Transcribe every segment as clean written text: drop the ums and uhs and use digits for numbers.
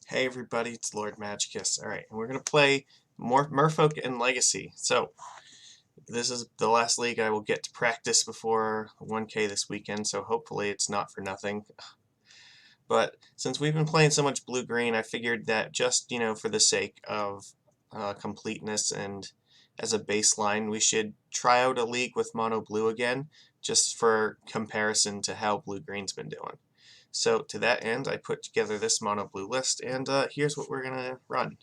Hey everybody, it's Lord Magicus. Alright, and we're going to play more Merfolk and Legacy. So, this is the last league I will get to practice before 1K this weekend, so hopefully it's not for nothing. But since we've been playing so much blue-green, I figured that just, for the sake of completeness and as a baseline, we should try out a league with mono blue again, just for comparison to how blue-green's been doing. So to that end, I put together this mono blue list, and here's what we're going to run.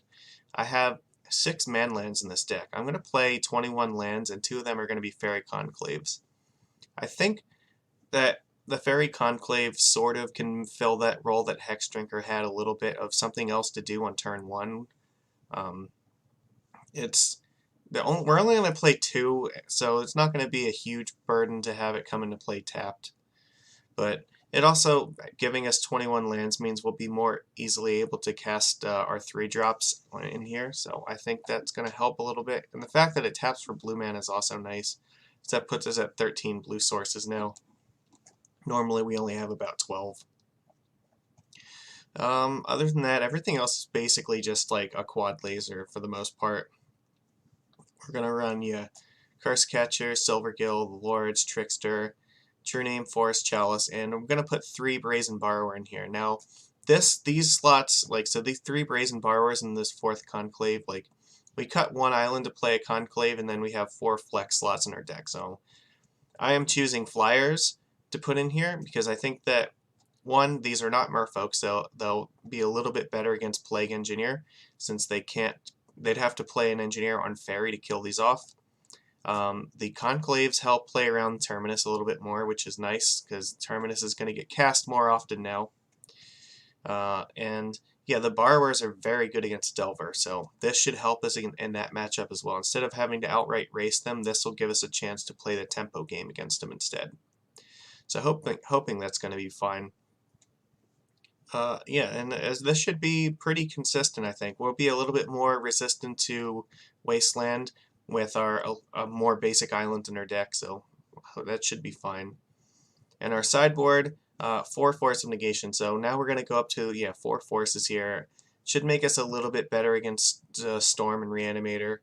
I have 6 man lands in this deck. I'm going to play 21 lands, and 2 of them are going to be Fairy Conclaves. I think that the Fairy Conclave sort of can fill that role that Hexdrinker had, a little bit of something else to do on turn 1. We're only going to play 2, so it's not going to be a huge burden to have it come into play tapped. But it also, giving us 21 lands, means we'll be more easily able to cast our 3-drops in here, so I think that's going to help a little bit. And the fact that it taps for blue mana is also nice, so that puts us at 13 blue sources now. Normally we only have about 12. Other than that, everything else is basically just like a quad laser for the most part. We're going to run, Curse Catcher, Silvergill, Lords, Trickster, True Name, Forest Chalice, and I'm going to put 3 Brazen Borrower in here. Now, these slots, these 3 Brazen Borrowers in this 4th Conclave, we cut 1 island to play a Conclave, and then we have 4 flex slots in our deck. So I am choosing Flyers to put in here because I think that, 1, these are not Merfolk, so they'll be a little bit better against Plague Engineer, since they'd have to play an Engineer on Fairy to kill these off. The Conclaves help play around Terminus a little bit more, which is nice, because Terminus is going to get cast more often now. The Borrowers are very good against Delver, so this should help us in that matchup as well. Instead of having to outright race them, this will give us a chance to play the tempo game against them instead. So hoping that's going to be fine. And as this should be pretty consistent, I think. We'll be a little bit more resistant to Wasteland with our more basic island in our deck, so that should be fine. And our sideboard, 4 Force of Negation, so now we're going to go up to, 4 forces here. Should make us a little bit better against Storm and Reanimator.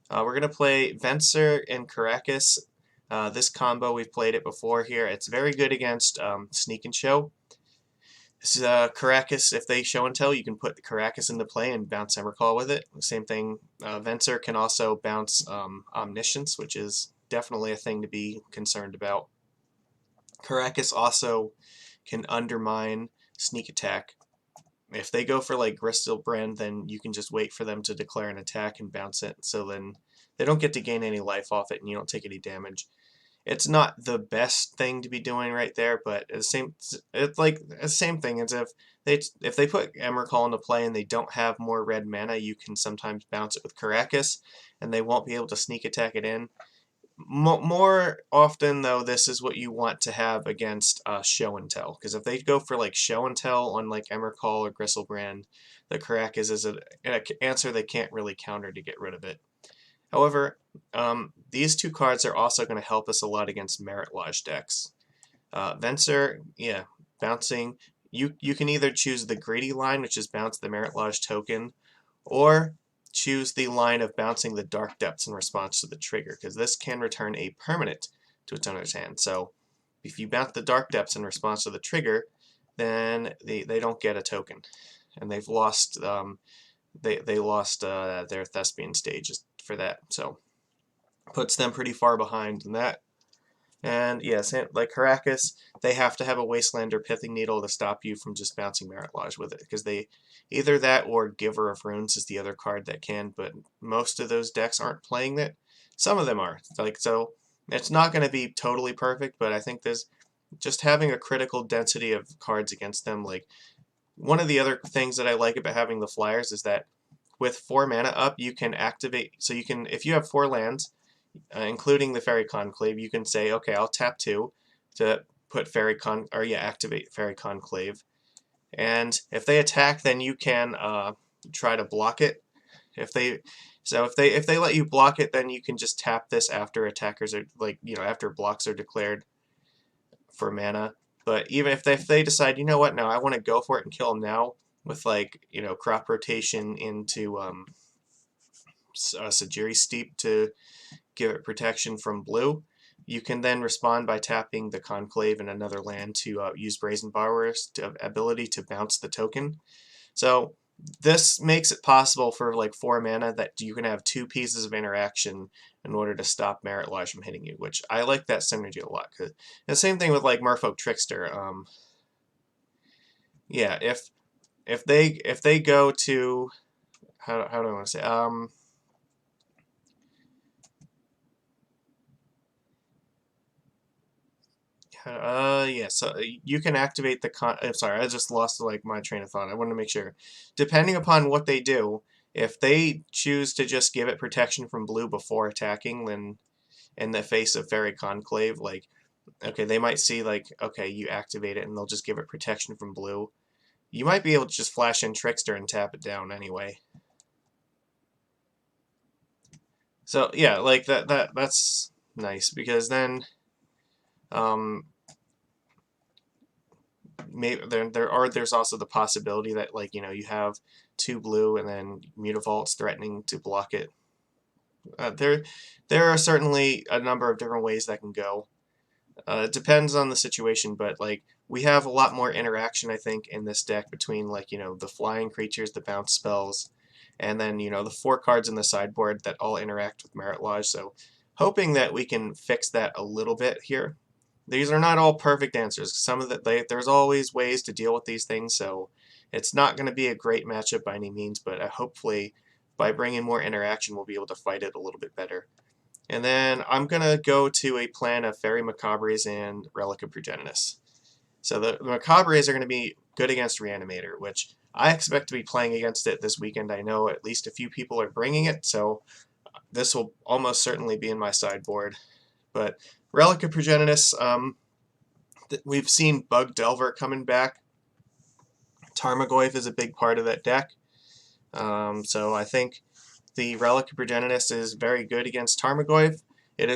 We're going to play Venser and Caracas. This combo, we've played it before here. It's very good against Sneak and Show. This is Caracas. If they show and tell, you can put the Caracas into play and bounce Emrakul with it. Same thing, Venser can also bounce Omniscience, which is definitely a thing to be concerned about. Caracas also can undermine Sneak Attack. If they go for like Griselbrand, then you can just wait for them to declare an attack and bounce it, so then they don't get to gain any life off it and you don't take any damage. It's not the best thing to be doing right there, but it's like the same thing as if they put Emrakul into play and they don't have more red mana, you can sometimes bounce it with Caracas, and they won't be able to sneak attack it in. More often, though, this is what you want to have against Show and Tell, because if they go for like Show and Tell on like Emrakul or Griselbrand, the Caracas is an answer they can't really counter to get rid of it. However, these 2 cards are also going to help us a lot against Merit Lodge decks. Venser, bouncing. You can either choose the Greedy line, which is bounce the Merit Lodge token, or choose the line of bouncing the Dark Depths in response to the trigger, because this can return a permanent to its owner's hand. So if you bounce the Dark Depths in response to the trigger, then they don't get a token, and they've lost they lost their Thespian stages for that, so puts them pretty far behind in that. And yes, like Caracas, they have to have a Wasteland or Pithing Needle to stop you from just bouncing Merit Lodge with it, because they either that or Giver of Runes is the other card that can, but most of those decks aren't playing that. Some of them are, so it's not going to be totally perfect, but I think there's just having a critical density of cards against them. Like, one of the other things that I like about having the Flyers is that with 4 mana up, you can activate, so you can, if you have 4 lands, including the Fairy Conclave, you can say, okay, I'll tap 2 to put activate Fairy Conclave, and if they attack, then you can try to block it. If they let you block it, then you can just tap this after attackers are after blocks are declared for mana. But even if they decide, you know what, no, I want to go for it and kill them now, with like, crop rotation into Sajiri Steep to give it protection from blue. You can then respond by tapping the Conclave and another land to use Brazen Borrower's ability to bounce the token. So this makes it possible for like 4 mana that you can have 2 pieces of interaction in order to stop Merit Lodge from hitting you, which I like that synergy a lot. And the same thing with like Merfolk Trickster. Yeah, if they go to how do I want to say yeah, so you can activate the I'm sorry, I just lost like my train of thought. I want to make sure. Depending upon what they do, if they choose to just give it protection from blue before attacking, then in the face of Fairy Conclave, like, okay, they might see like, okay, you activate it and they'll just give it protection from blue. You might be able to just flash in Trickster and tap it down anyway. So yeah, like that's nice because then um maybe there's also the possibility that like you have 2 blue and then Mutavault's threatening to block it. There are certainly a number of different ways that can go. It depends on the situation, but like we have a lot more interaction I think in this deck between like the flying creatures, the bounce spells, and then the 4 cards in the sideboard that all interact with Merit Lodge. So hoping that we can fix that a little bit here. These are not all perfect answers. Some of there's always ways to deal with these things, so it's not going to be a great matchup by any means, but hopefully by bringing more interaction we'll be able to fight it a little bit better. And then I'm going to go to a plan of Fairy Macabres and Relic of Progenitus. So the Macabres are going to be good against Reanimator, which I expect to be playing against it this weekend. I know at least a few people are bringing it, so this will almost certainly be in my sideboard. But Relic of Progenitus, we've seen Bug Delver coming back. Tarmogoyf is a big part of that deck. So I think the Relic of Progenitus is very good against Tarmogoyf.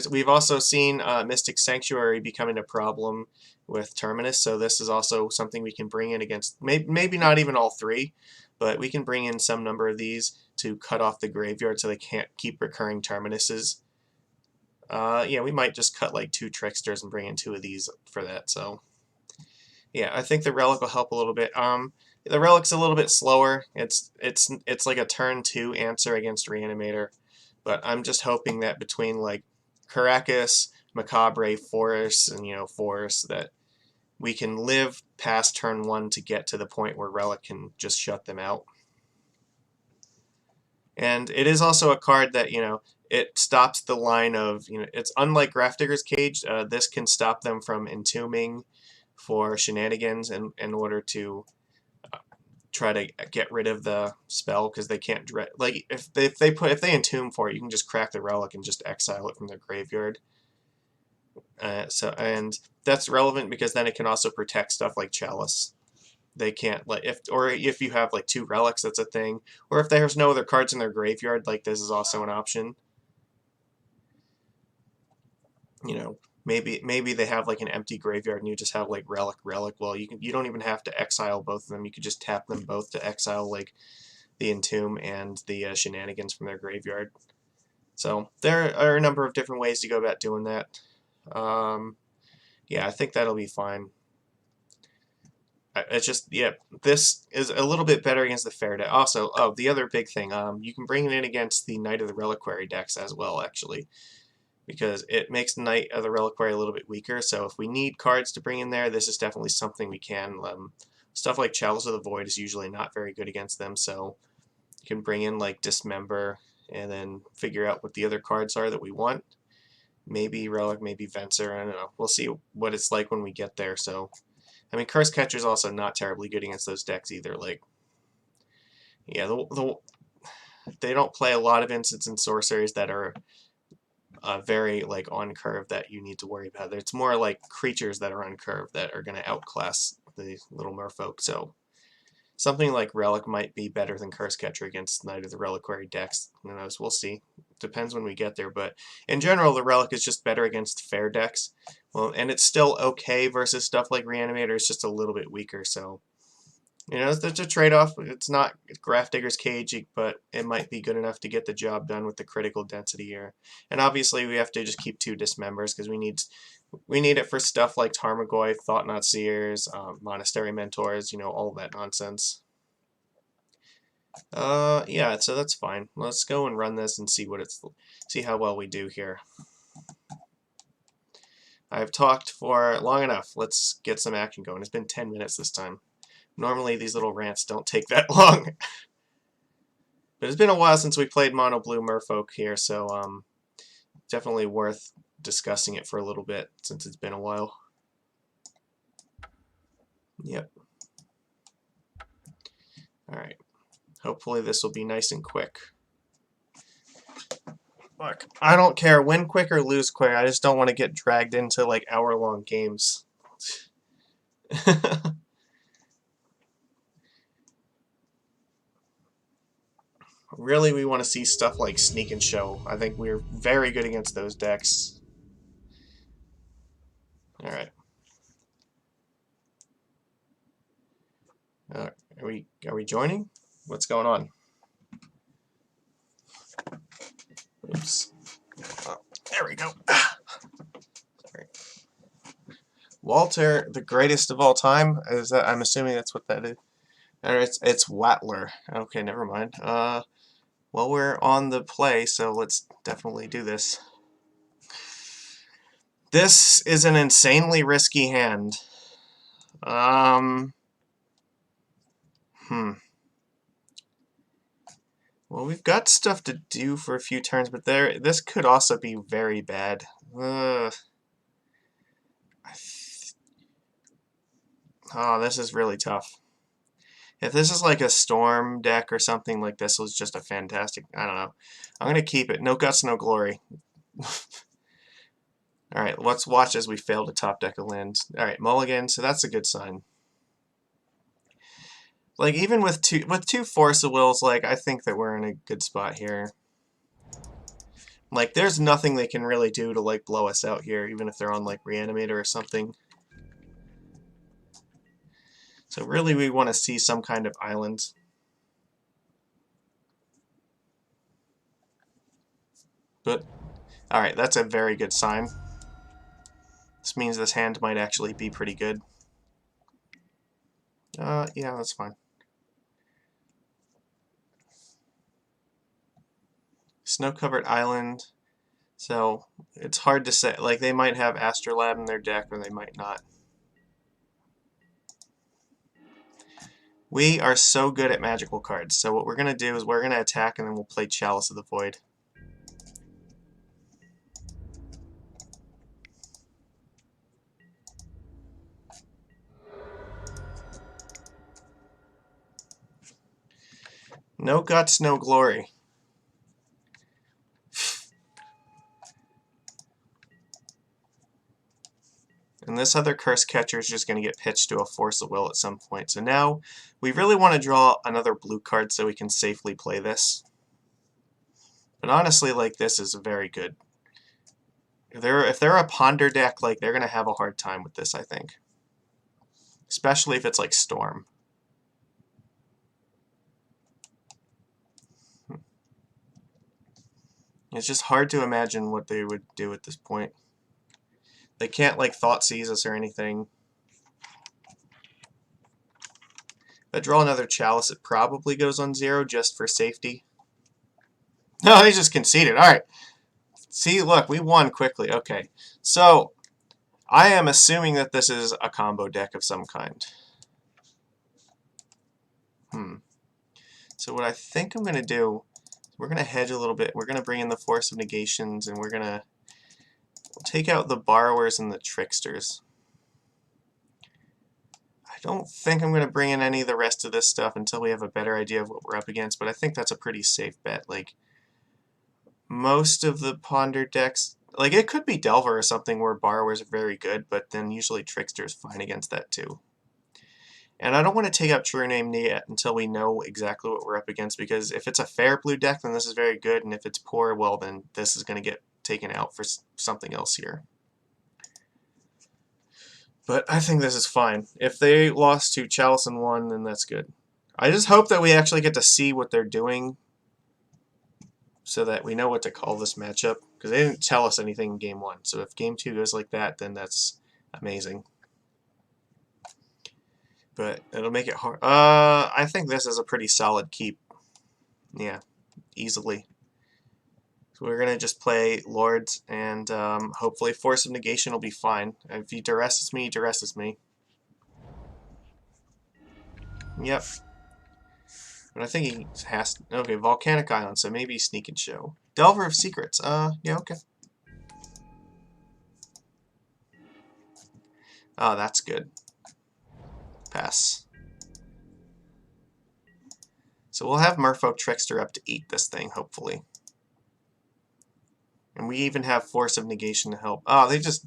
We've also seen Mystic Sanctuary becoming a problem with Terminus, so this is also something we can bring in against, maybe not even all 3, but we can bring in some number of these to cut off the graveyard so they can't keep recurring Terminuses. Yeah, we might just cut like 2 Tricksters and bring in 2 of these for that, so yeah, I think the Relic will help a little bit. The Relic's a little bit slower. It's like a turn 2 answer against Reanimator, but I'm just hoping that between like Karakas, Macabre, Forest, and Forest that we can live past turn 1 to get to the point where Relic can just shut them out. And it is also a card that it stops the line of it's unlike Grafdigger's Cage. This can stop them from entombing for shenanigans in order to try to get rid of the spell because they can't like if they entomb for it, you can just crack the relic and just exile it from their graveyard. And that's relevant because then it can also protect stuff like Chalice. They can't like if you have like 2 relics, that's a thing. Or if there's no other cards in their graveyard, like this is also an option. Maybe they have like an empty graveyard and you just have like relic. Well, you don't even have to exile both of them. You could just tap them both to exile like the Entomb and the shenanigans from their graveyard. So there are a number of different ways to go about doing that. Yeah, I think that'll be fine. It's just, yeah, this is a little bit better against the fair deck. Also, the other big thing, you can bring it in against the Knight of the Reliquary decks as well, actually, because it makes Knight of the Reliquary a little bit weaker. So if we need cards to bring in there, this is definitely something we can. Stuff like Chalice of the Void is usually not very good against them, so you can bring in like Dismember and then figure out what the other cards are that we want. Maybe Relic, maybe Venser, I don't know. We'll see what it's like when we get there. So, I mean, Curse Catcher is also not terribly good against those decks either. Like, yeah, they don't play a lot of instants and sorceries that are very like on curve that you need to worry about. It's more like creatures that are on curve that are going to outclass the little merfolk. So something like Relic might be better than Curse Catcher against Knight of the Reliquary decks. Who knows? We'll see. Depends when we get there. But in general, the Relic is just better against fair decks. Well, and it's still okay versus stuff like Reanimator. It's just a little bit weaker. So You know, there's a trade-off. It's not Grafdigger's Cage, but it might be good enough to get the job done with the critical density here. And obviously, we have to just keep 2 Dismembers because we need it for stuff like Tarmogoyf, Thought-Knot Seers, Monastery Mentors, you know, all that nonsense. Yeah, so that's fine. Let's go and run this and see how well we do here. I've talked for long enough. Let's get some action going. It's been 10 minutes this time. Normally these little rants don't take that long. But it's been a while since we played Mono Blue Merfolk here, so definitely worth discussing it for a little bit since it's been a while. Yep. Alright. Hopefully this will be nice and quick. Look, I don't care win quick or lose quick, I just don't want to get dragged into like hour-long games. Really, we want to see stuff like Sneak and Show. I think we're very good against those decks. Alright. Are we joining? What's going on? Oops. Oh, there we go. Sorry. Walter, the greatest of all time? Is that? I'm assuming that's what that is. Or it's Watler. Okay, never mind. Well, we're on the play, so let's definitely do this. This is an insanely risky hand. Well, we've got stuff to do for a few turns, but this could also be very bad. Oh, this is really tough. If this is like a Storm deck or something like this was just a fantastic... I don't know. I'm going to keep it. No Guts, no Glory. Alright, let's watch as we fail to top deck a land. Alright, mulligan, so that's a good sign. Like, even with two Force of Wills, like, I think that we're in a good spot here. Like, there's nothing they can really do to, like, blow us out here, even if they're on, like, Reanimator or something. So really we want to see some kind of island. But, alright, that's a very good sign. This means this hand might actually be pretty good. Yeah, that's fine. Snow-covered island. So, it's hard to say. Like, they might have Astrolabe in their deck, or they might not. We are so good at magical cards, so what we're going to do is we're going to attack, and then we'll play Chalice of the Void. No Guts, no Glory. And this other Curse Catcher is just going to get pitched to a Force of Will at some point. So now we really want to draw another blue card so we can safely play this. But honestly, like, this is very good. If they're a Ponder deck, like, they're going to have a hard time with this, I think. Especially if it's like Storm. It's just hard to imagine what they would do at this point. They can't, like, Thoughtseize us or anything. If I draw another Chalice, it probably goes on 0 just for safety. No, he just conceded. Alright. See, look, we won quickly. Okay. So, I am assuming that this is a combo deck of some kind. So what I think I'm going to do, we're going to hedge a little bit. We're going to bring in the Force of Negations, and we're going to take out the Borrowers and the Tricksters. I don't think I'm going to bring in any of the rest of this stuff until we have a better idea of what we're up against, but I think that's a pretty safe bet. Like, most of the Ponder decks, like, it could be Delver or something where Borrowers are very good, but then usually Trickster is fine against that too. And I don't want to take up True Name yet until we know exactly what we're up against, because if it's a fair blue deck, then this is very good, and if it's poor, well, then this is going to get taken out for something else here. But I think this is fine. If they lost to Chalice and 1, then that's good. I just hope that we actually get to see what they're doing so that we know what to call this matchup. Because they didn't tell us anything in Game 1. So if Game 2 goes like that, then that's amazing. But it'll make it hard. I think this is a pretty solid keep. Yeah, easily. So we're going to just play Lords, and hopefully Force of Negation will be fine. If he duresses me, he duresses me. Yep. But I think he has... Okay, Volcanic Island, so maybe Sneak and Show. Delver of Secrets. Yeah, okay. Oh, that's good. Pass. So we'll have Merfolk Trickster up to eat this thing, hopefully. And we even have Force of Negation to help. Oh, they just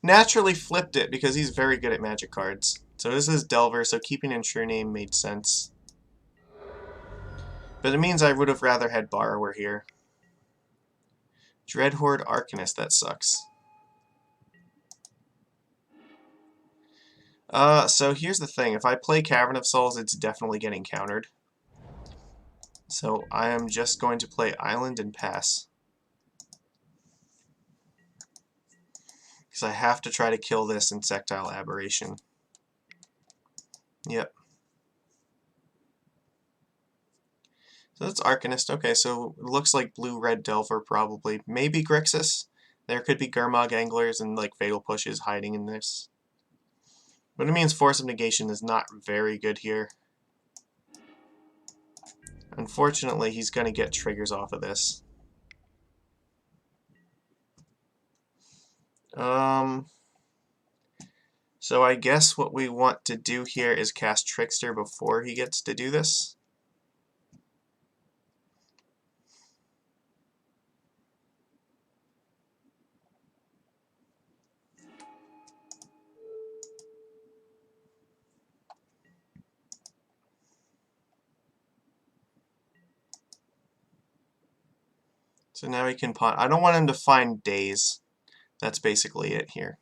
naturally flipped it because he's very good at magic cards. So this is Delver, so keeping in Sure Name made sense. But it means I would have rather had Borrower here. Dreadhorde Arcanist, that sucks. So here's the thing. If I play Cavern of Souls, it's definitely getting countered. So I am just going to play Island and pass. Because I have to try to kill this Insectile Aberration. Yep. So that's Arcanist. Okay, so it looks like blue-red Delver probably. Maybe Grixis. There could be Gurmag Anglers and like Fatal Pushes hiding in this. But it means Force of Negation is not very good here. Unfortunately, he's going to get triggers off of this. So I guess what we want to do here is cast Trickster before he gets to do this. So now he can pawn. I don't want him to find Daze. That's basically it here.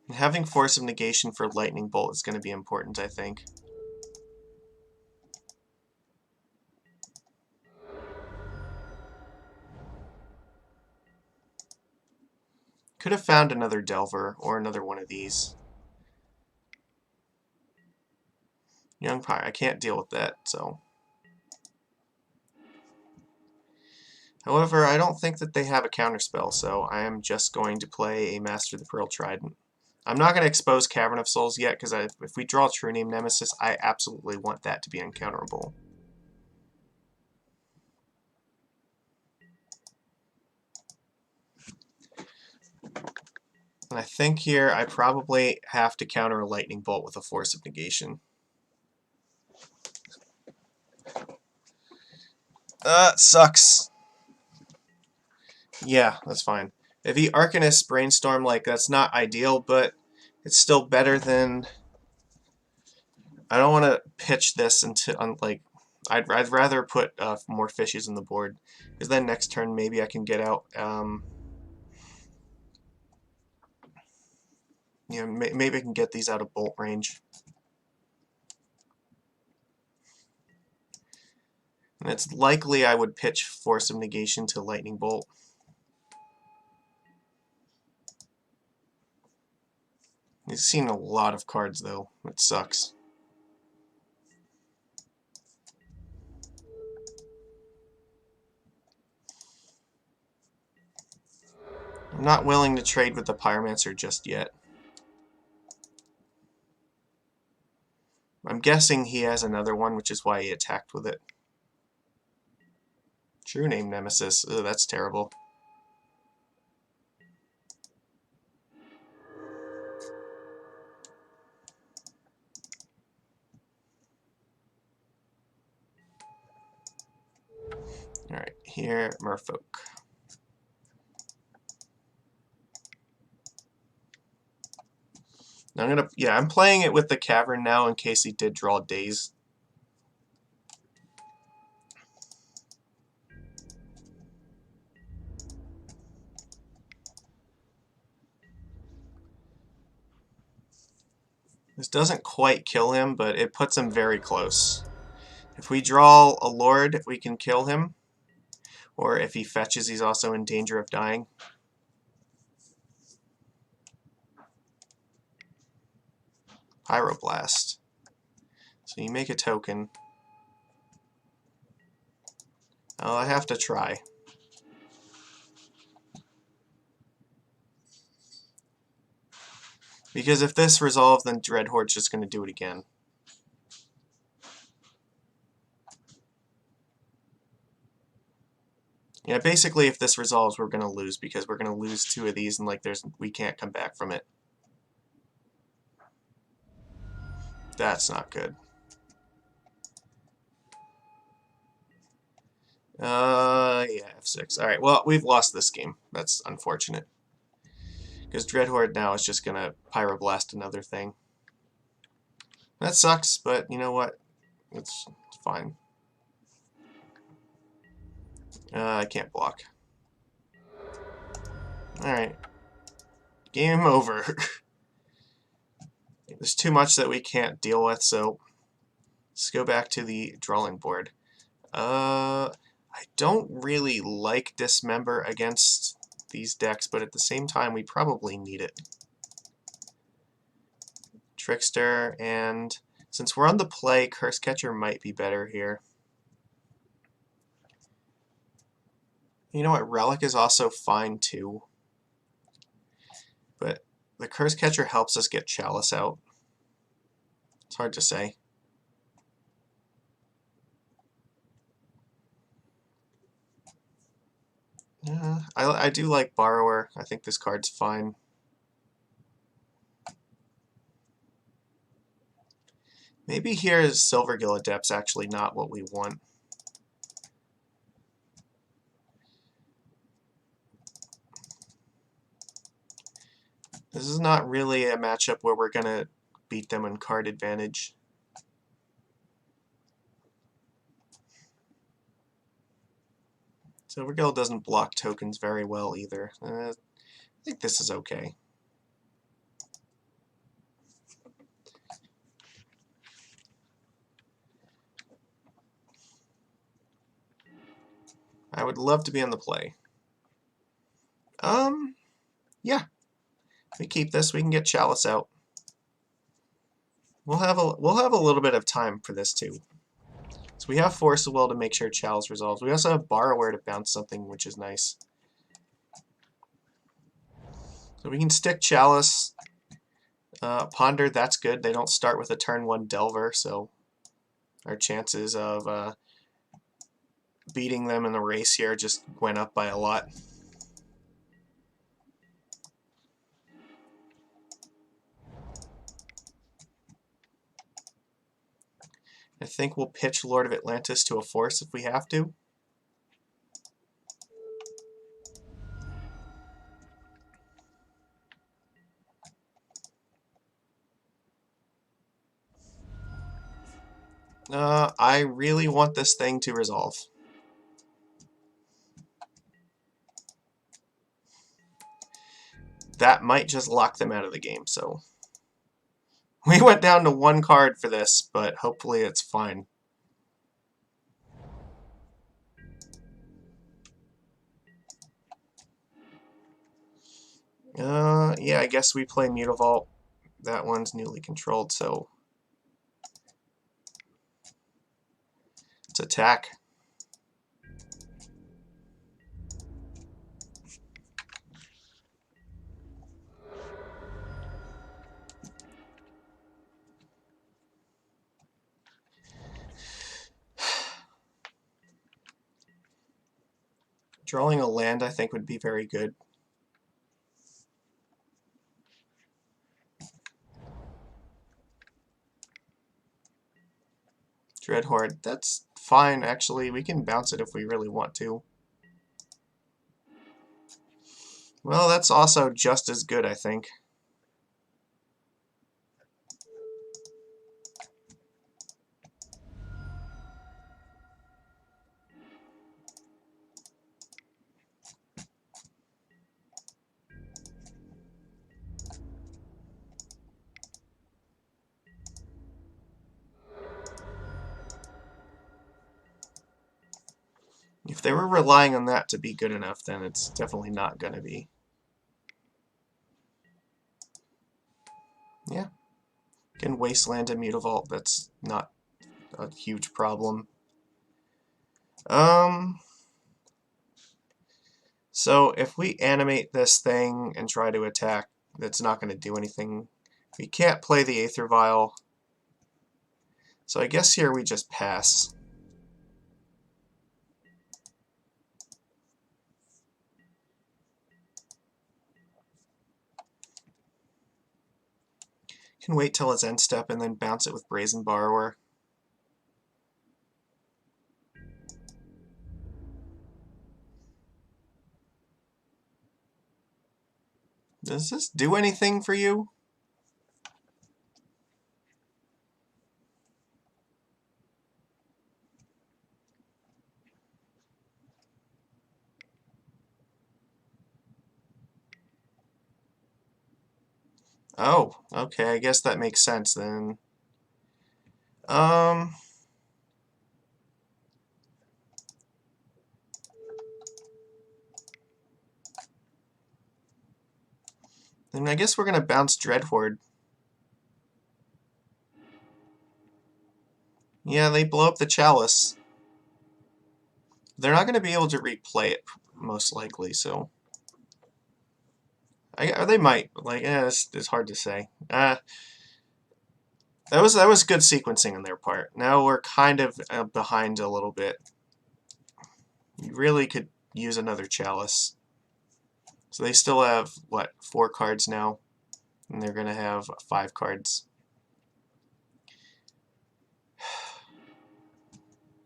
And having Force of Negation for Lightning Bolt is going to be important, I think. Could have found another Delver or another one of these. Young Pyre, I can't deal with that, so. However, I don't think that they have a counterspell, so I am just going to play a Master of the Pearl Trident. I'm not going to expose Cavern of Souls yet, because if we draw True Name Nemesis, I absolutely want that to be uncounterable. And I think here I probably have to counter a Lightning Bolt with a Force of Negation. Sucks. Yeah, that's fine. If he Arcanist Brainstorm, like, that's not ideal, but it's still better than... I don't want to pitch this into, like... I'd rather put more fishes in the board, because then next turn maybe I can get out... you know, maybe I can get these out of bolt range. And it's likely I would pitch Force of Negation to Lightning Bolt. He's seen a lot of cards, though. It sucks. I'm not willing to trade with the Pyromancer just yet. I'm guessing he has another one, which is why he attacked with it. True Name Nemesis. Ugh, that's terrible. Alright, here, Merfolk. Now I'm playing it with the Cavern now in case he did draw Daze. This doesn't quite kill him, but it puts him very close. If we draw a Lord, we can kill him. Or if he fetches, he's also in danger of dying. Pyroblast. So you make a token. Oh, I have to try. Because if this resolves, then Dreadhoard's just going to do it again. Yeah, basically if this resolves, we're going to lose, because we're going to lose 2 of these and like we can't come back from it. That's not good. Yeah, F6. Alright, well, we've lost this game. That's unfortunate. Because Dreadhorde now is just going to Pyroblast another thing. That sucks, but you know what? It's fine. I can't block. Alright. Game over. There's too much that we can't deal with, so let's go back to the drawing board. I don't really like Dismember against these decks, but at the same time, we probably need it. Trickster, and since we're on the play, Curse Catcher might be better here. You know what? Relic is also fine too. But the Curse Catcher helps us get Chalice out. It's hard to say. I do like Borrower. I think this card's fine. Maybe here is Silvergill Adept's actually not what we want. This is not really a matchup where we're going to beat them in card advantage. Silvergill doesn't block tokens very well either. I think this is okay. I would love to be on the play. Yeah. If we keep this, we can get Chalice out. We'll have a little bit of time for this too. So we have Force of Will to make sure Chalice resolves. We also have Borrower to bounce something, which is nice. So we can stick Chalice. Ponder, that's good. They don't start with a turn 1 Delver, so our chances of beating them in the race here just went up by a lot. I think we'll pitch Lord of Atlantis to a Force if we have to. I really want this thing to resolve. That might just lock them out of the game, so... We went down to 1 card for this, but hopefully it's fine. Yeah, I guess we play Mutavault. That one's newly controlled, so... Let's attack. Drawing a land, I think, would be very good. Dreadhorde, that's fine, actually. We can bounce it if we really want to. Well, that's also just as good, I think. If they were relying on that to be good enough, then it's definitely not going to be. Yeah. Can Wasteland and Mutavault, that's not a huge problem. So if we animate this thing and try to attack, that's not going to do anything. We can't play the Aether Vial. So I guess here we just pass. Can wait till its end step and then bounce it with Brazen Borrower. Does this do anything for you? Oh, okay, I guess that makes sense then. Then I guess we're gonna bounce Dreadhorde. Yeah, they blow up the Chalice. They're not gonna be able to replay it, most likely, so... or they might. Like, it's hard to say. That was good sequencing on their part. Now we're kind of behind a little bit. You really could use another Chalice. So they still have, what, 4 cards now? And they're going to have 5 cards.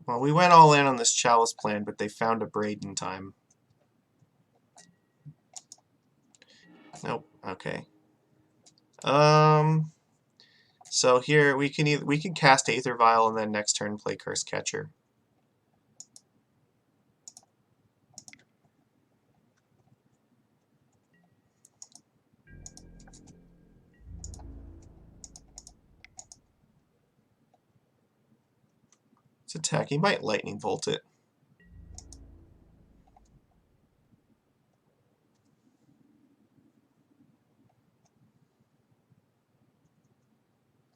Well, we went all in on this Chalice plan, but they found a Braid in time. Nope. Okay. So here we can cast Aether Vial and then next turn play Curse Catcher. Let's attack. He might Lightning Bolt it.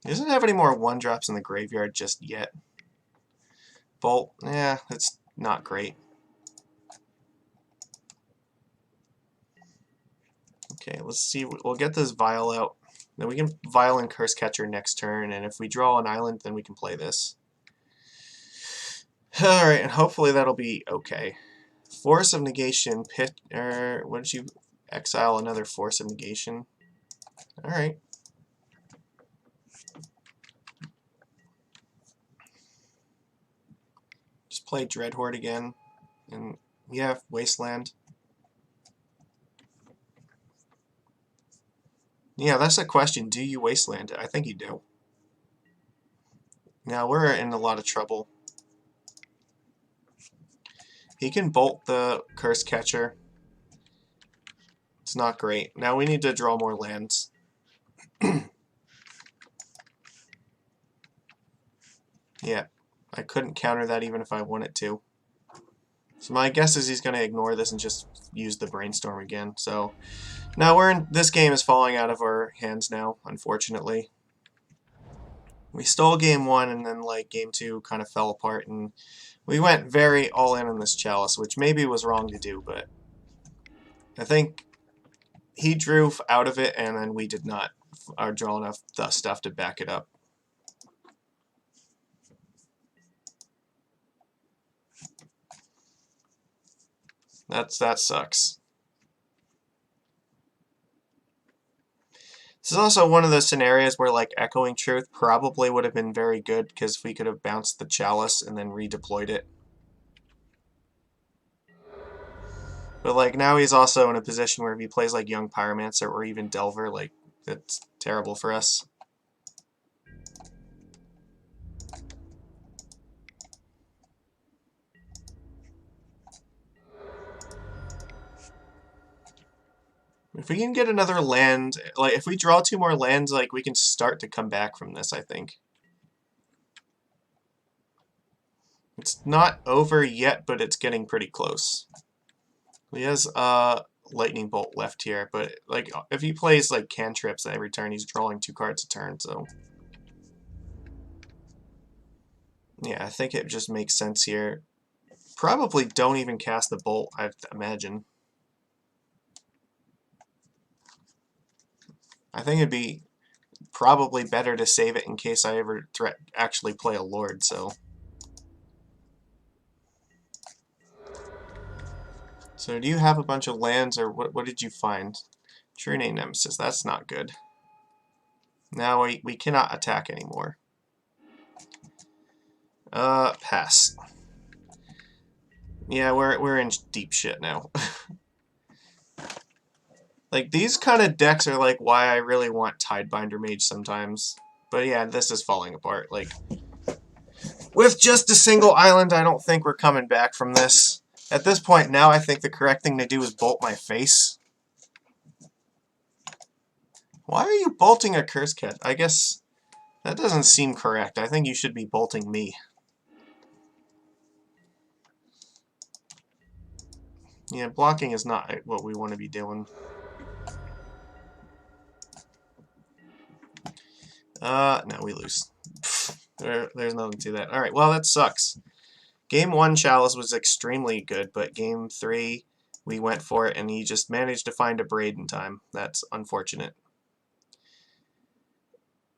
He doesn't have any more 1-drops in the graveyard just yet. Bolt, yeah, that's not great. Okay, let's see. We'll get this Vial out. Then we can Vial and Curse Catcher next turn, and if we draw an island, then we can play this. Alright, and hopefully that'll be okay. Force of Negation, what did you exile another Force of Negation? Alright. Just play Dreadhorde again, and yeah, Wasteland. Yeah, that's a question. Do you Wasteland it? I think you do. Now we're in a lot of trouble. He can Bolt the Curse Catcher. It's not great. Now we need to draw more lands. Yeah, I couldn't counter that even if I wanted to. So my guess is he's going to ignore this and just use the Brainstorm again. So now this game is falling out of our hands now, unfortunately. We stole game 1 and then like game 2 kind of fell apart, and we went very all in on this Chalice, which maybe was wrong to do, but I think he drew out of it and then we did not draw enough stuff to back it up. That sucks. This is also one of those scenarios where like Echoing Truth probably would have been very good because we could have bounced the Chalice and then redeployed it. But like now he's also in a position where if he plays like Young Pyromancer or even Delver, like that's terrible for us. If we can get another land, like if we draw 2 more lands, like we can start to come back from this, I think. It's not over yet, but it's getting pretty close. He has lightning bolt left here, but like if he plays like cantrips every turn, he's drawing 2 cards a turn. So yeah, I think it just makes sense here. Probably don't even cast the bolt, I imagine. I think it'd be probably better to save it in case I ever actually play a Lord, so. So do you have a bunch of lands, or what did you find? True Name Nemesis, that's not good. Now we cannot attack anymore. Pass. Yeah, we're in deep shit now. Like, these kind of decks are like why I really want Tidebinder Mage sometimes. But yeah, this is falling apart. Like, with just a single island, I don't think we're coming back from this. At this point now, I think the correct thing to do is bolt my face. Why are you bolting a Curse Cat? I guess that doesn't seem correct. I think you should be bolting me. Yeah, blocking is not what we want to be doing. No, we lose. There's nothing to that. Alright, well, that sucks. Game 1, Chalice was extremely good, but Game 3, we went for it, and he just managed to find a braid in time. That's unfortunate.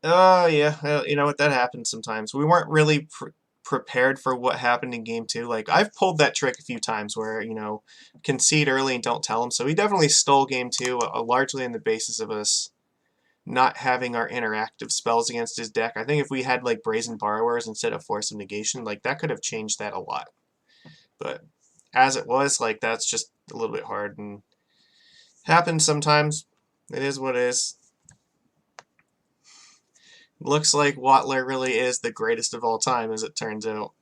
Yeah, you know what, that happens sometimes. We weren't really prepared for what happened in Game 2. Like, I've pulled that trick a few times where, you know, concede early and don't tell him. So he definitely stole Game 2, largely on the basis of us not having our interactive spells against his deck. I think if we had, like, Brazen Borrowers instead of Force of Negation, like, that could have changed that a lot. But as it was, like, that's just a little bit hard, and happens sometimes. It is what it is. Looks like Watler really is the greatest of all time, as it turns out.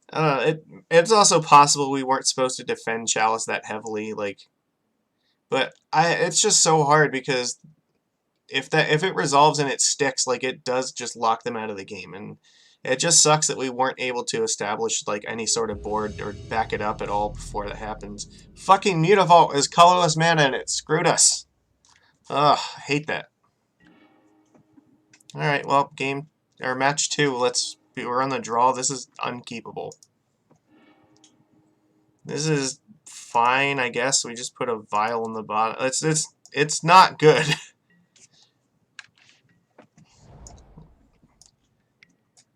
I don't know, it's also possible we weren't supposed to defend Chalice that heavily, like, but it's just so hard because if it resolves and it sticks, like, it does just lock them out of the game, and it just sucks that we weren't able to establish like any sort of board or back it up at all before that happens. Fucking Mutavault is colorless mana and it screwed us. Ugh, I hate that. Alright, well, match 2, we're on the draw. This is unkeepable. This is fine, I guess. We just put a vial in the bottom. It's not good.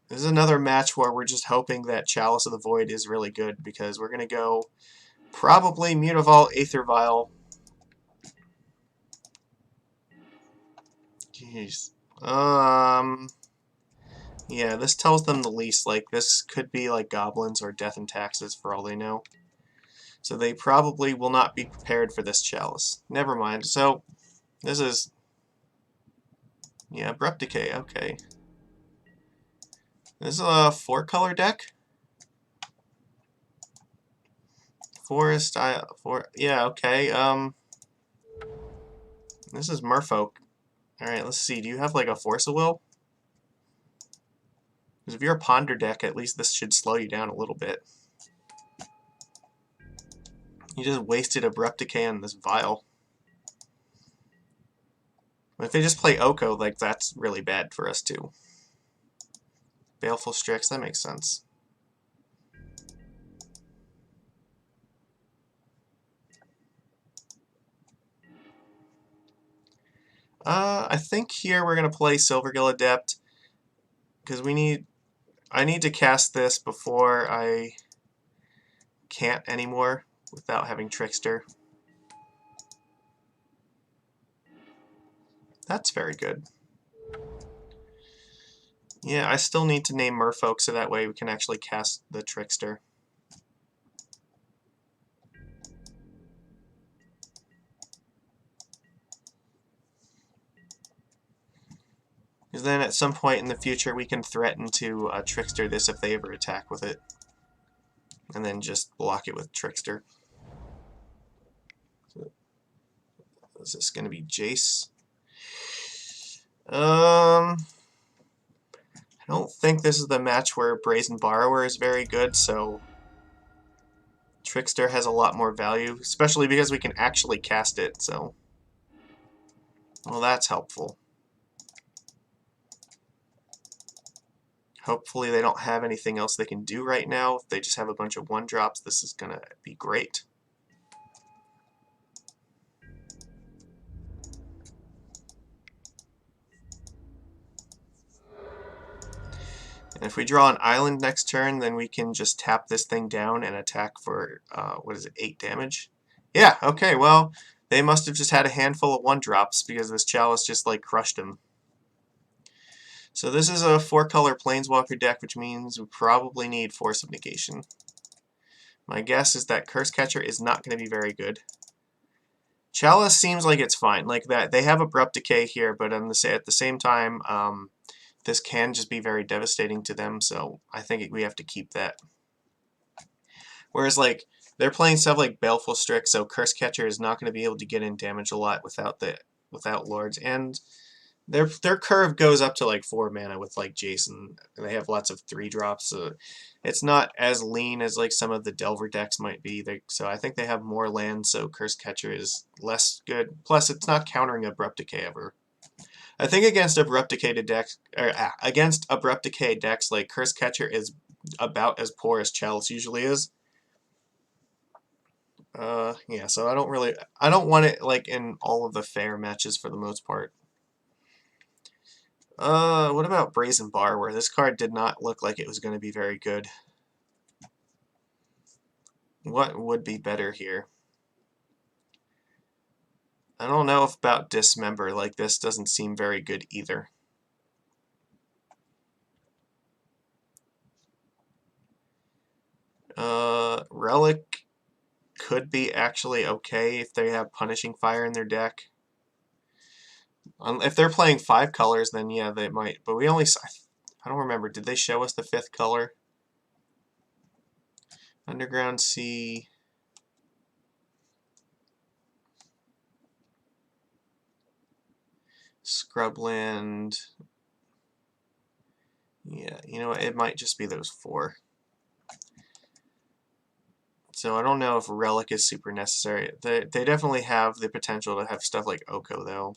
This is another match where we're just hoping that Chalice of the Void is really good, because we're gonna go probably Mutavault, Aether Vial. Jeez. Yeah, this tells them the least. Like, this could be like Goblins or Death and Taxes for all they know. So they probably will not be prepared for this Chalice. Never mind. So, this is... yeah, Abrupt Decay, okay. This is a 4-color deck? Forest, yeah, okay, this is Merfolk. Alright, let's see, do you have like a Force of Will? Because if you're a Ponder deck, at least this should slow you down a little bit. You just wasted Abrupt Decay on this Vial. If they just play Oko, like, that's really bad for us too. Baleful Strix, that makes sense. I think here we're going to play Silvergill Adept, because I need to cast this before I can't anymore without having Trickster. That's very good. Yeah, I still need to name Merfolk so that way we can actually cast the Trickster. Because then at some point in the future we can threaten to Trickster this if they ever attack with it. And then just block it with Trickster. So, is this going to be Jace? I I don't think this is the match where Brazen Borrower is very good, so Trickster has a lot more value, especially because we can actually cast it, so... Well, that's helpful. Hopefully they don't have anything else they can do right now. If they just have a bunch of 1-drops, this is going to be great. And if we draw an island next turn, then we can just tap this thing down and attack for, what is it, 8 damage? Yeah, okay, well, they must have just had a handful of 1-drops because this Chalice just, like, crushed them. So this is a 4-color Planeswalker deck, which means we probably need Force of Negation. My guess is that Curse Catcher is not going to be very good. Chalice seems like it's fine. Like that, they have Abrupt Decay here, but at the same time, this can just be very devastating to them. So I think we have to keep that. Whereas like they're playing stuff like Baleful Strix, so Curse Catcher is not going to be able to get in damage a lot without Lords, and their curve goes up to like 4 mana with like Jason. And they have lots of 3-drops, so it's not as lean as like some of the Delver decks might be. So I think they have more land, so Curse Catcher is less good. Plus, it's not countering Abrupt Decay ever. I think against Abrupt Decay decks, like Curse Catcher is about as poor as Chalice usually is. Yeah, so I don't want it like in all of the fair matches for the most part. What about Brazen Borrower? This card did not look like it was going to be very good. What would be better here? I don't know about Dismember. Like, this doesn't seem very good either. Relic could be actually okay if they have Punishing Fire in their deck. If they're playing 5 colors, then yeah, they might. But we only... I don't remember. Did they show us the 5th color? Underground Sea... Scrubland... Yeah, you know what? It might just be those 4. So I don't know if Relic is super necessary. They definitely have the potential to have stuff like Oko, though.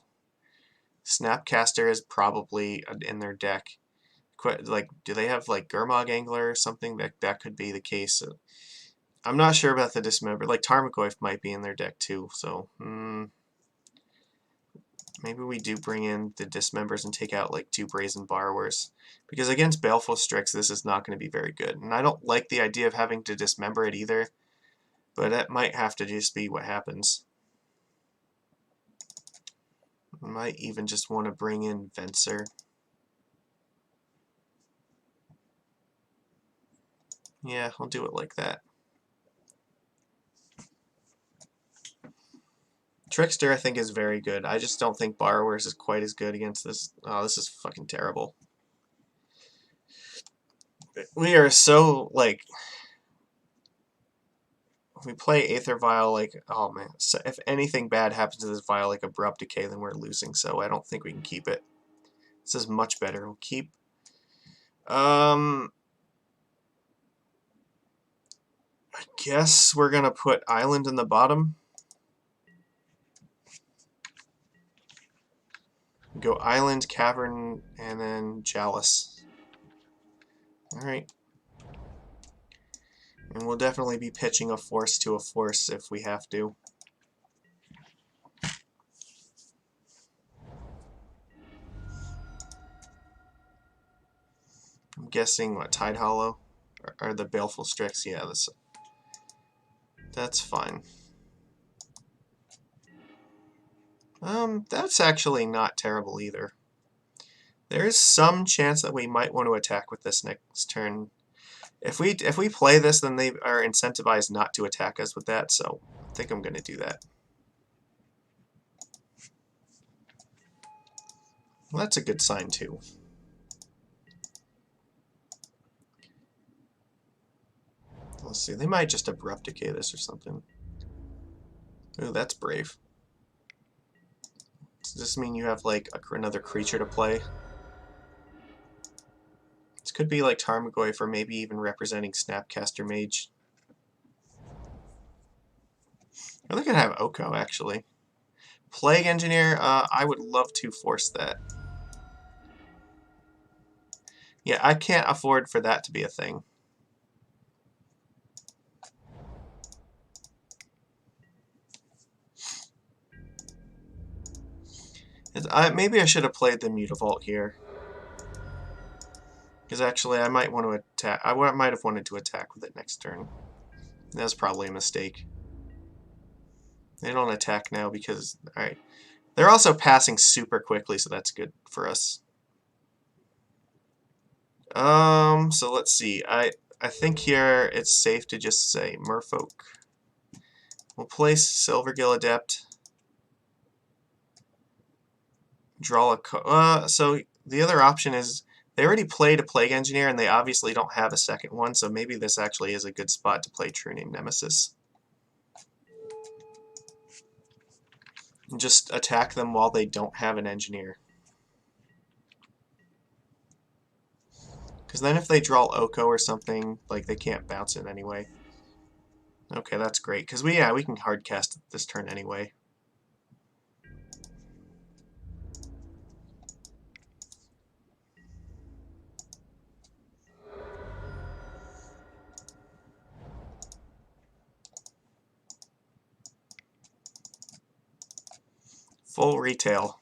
Snapcaster is probably in their deck. Like, do they have like Gurmag Angler or something? That could be the case. I'm not sure about the Dismember. Like Tarmogoyf might be in their deck too. So maybe we do bring in the Dismembers and take out like 2 Brazen Borrowers. Because against Baleful Strix, this is not going to be very good. And I don't like the idea of having to Dismember it either. But that might have to just be what happens. I might even just want to bring in Venser. Yeah, I'll do it like that. Trickster, I think, is very good. I just don't think Borrowers is quite as good against this. Oh, this is fucking terrible. We are so, like... we play Aether Vial, like... Oh, man. So if anything bad happens to this Vial, like Abrupt Decay, then we're losing, so I don't think we can keep it. This is much better. We'll keep... I guess we're gonna put Island in the bottom. Go Island, Cavern, and then Chalice. Alright. And we'll definitely be pitching a Force to a Force if we have to. I'm guessing, what, Tide Hollow? Or the Baleful Strix? Yeah, that's fine. That's actually not terrible either. There is some chance that we might want to attack with this next turn. If we play this, then they are incentivized not to attack us with that, so I think I'm going to do that. Well, that's a good sign, too. Let's see, they might just Abrupt Decay this or something. Ooh, that's brave. Does this mean you have, like, another creature to play? could be like Tarmogoyf or maybe even representing Snapcaster Mage. Or they could have Oko, actually. Plague Engineer, I would love to force that. Yeah, I can't afford for that to be a thing. Maybe I should have played the Mutavault here. Because actually, I might want to attack. I might have wanted to attack with it next turn. That's probably a mistake. They don't attack now because... Alright. They're also passing super quickly, so that's good for us. So let's see. I think here it's safe to just say Merfolk. We'll place Silvergill Adept. Draw a... so the other option is... They already played a Plague Engineer, and they obviously don't have a second one, so maybe this actually is a good spot to play True Name Nemesis. And just attack them while they don't have an Engineer. Because then if they draw Oko or something, like, they can't bounce it anyway. Okay, that's great, because we can hardcast it this turn anyway. Full retail.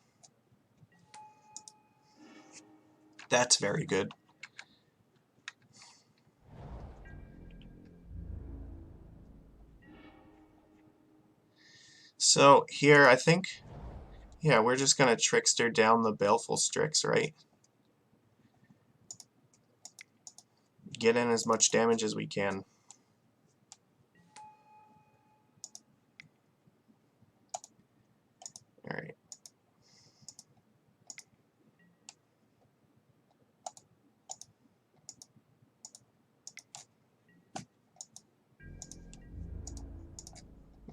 That's very good. So here, I think, yeah, we're just going to Trickster down the Baleful Strix, right? Get in as much damage as we can. Alright.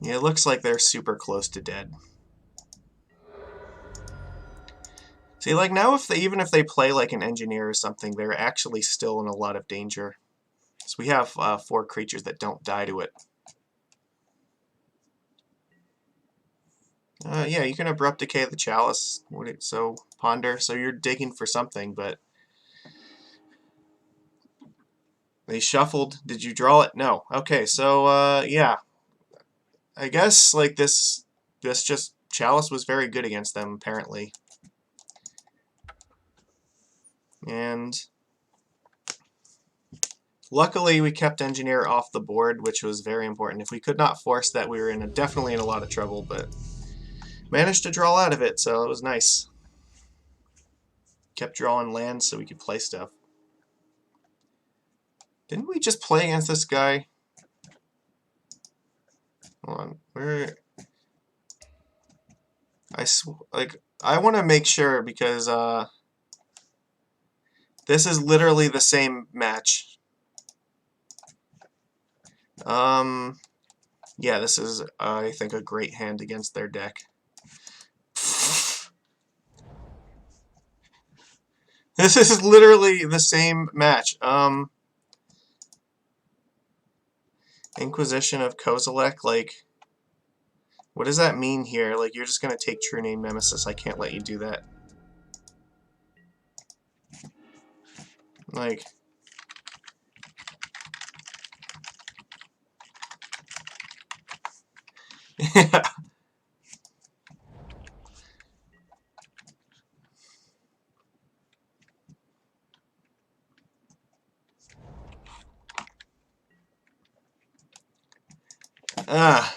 Yeah, it looks like they're super close to dead. See, like now, even if they play like an Engineer or something, they're actually still in a lot of danger. So we have 4 creatures that don't die to it. Yeah, you can Abrupt Decay the Chalice. So Ponder. So you're digging for something, but they shuffled. Did you draw it? No. Okay, so yeah. I guess like this just Chalice was very good against them apparently. And luckily we kept Engineer off the board, which was very important. If we could not force that, we were definitely in a lot of trouble, but managed to draw out of it, so it was nice. Kept drawing lands so we could play stuff. Didn't we just play against this guy? Hold on, I want to make sure because this is literally the same match. Yeah, this is I think a great hand against their deck. This is literally the same match. Inquisition of Kozilek, like, what does that mean here? Like, you're just gonna take True Name Nemesis. I can't let you do that. Like, yeah. Ah.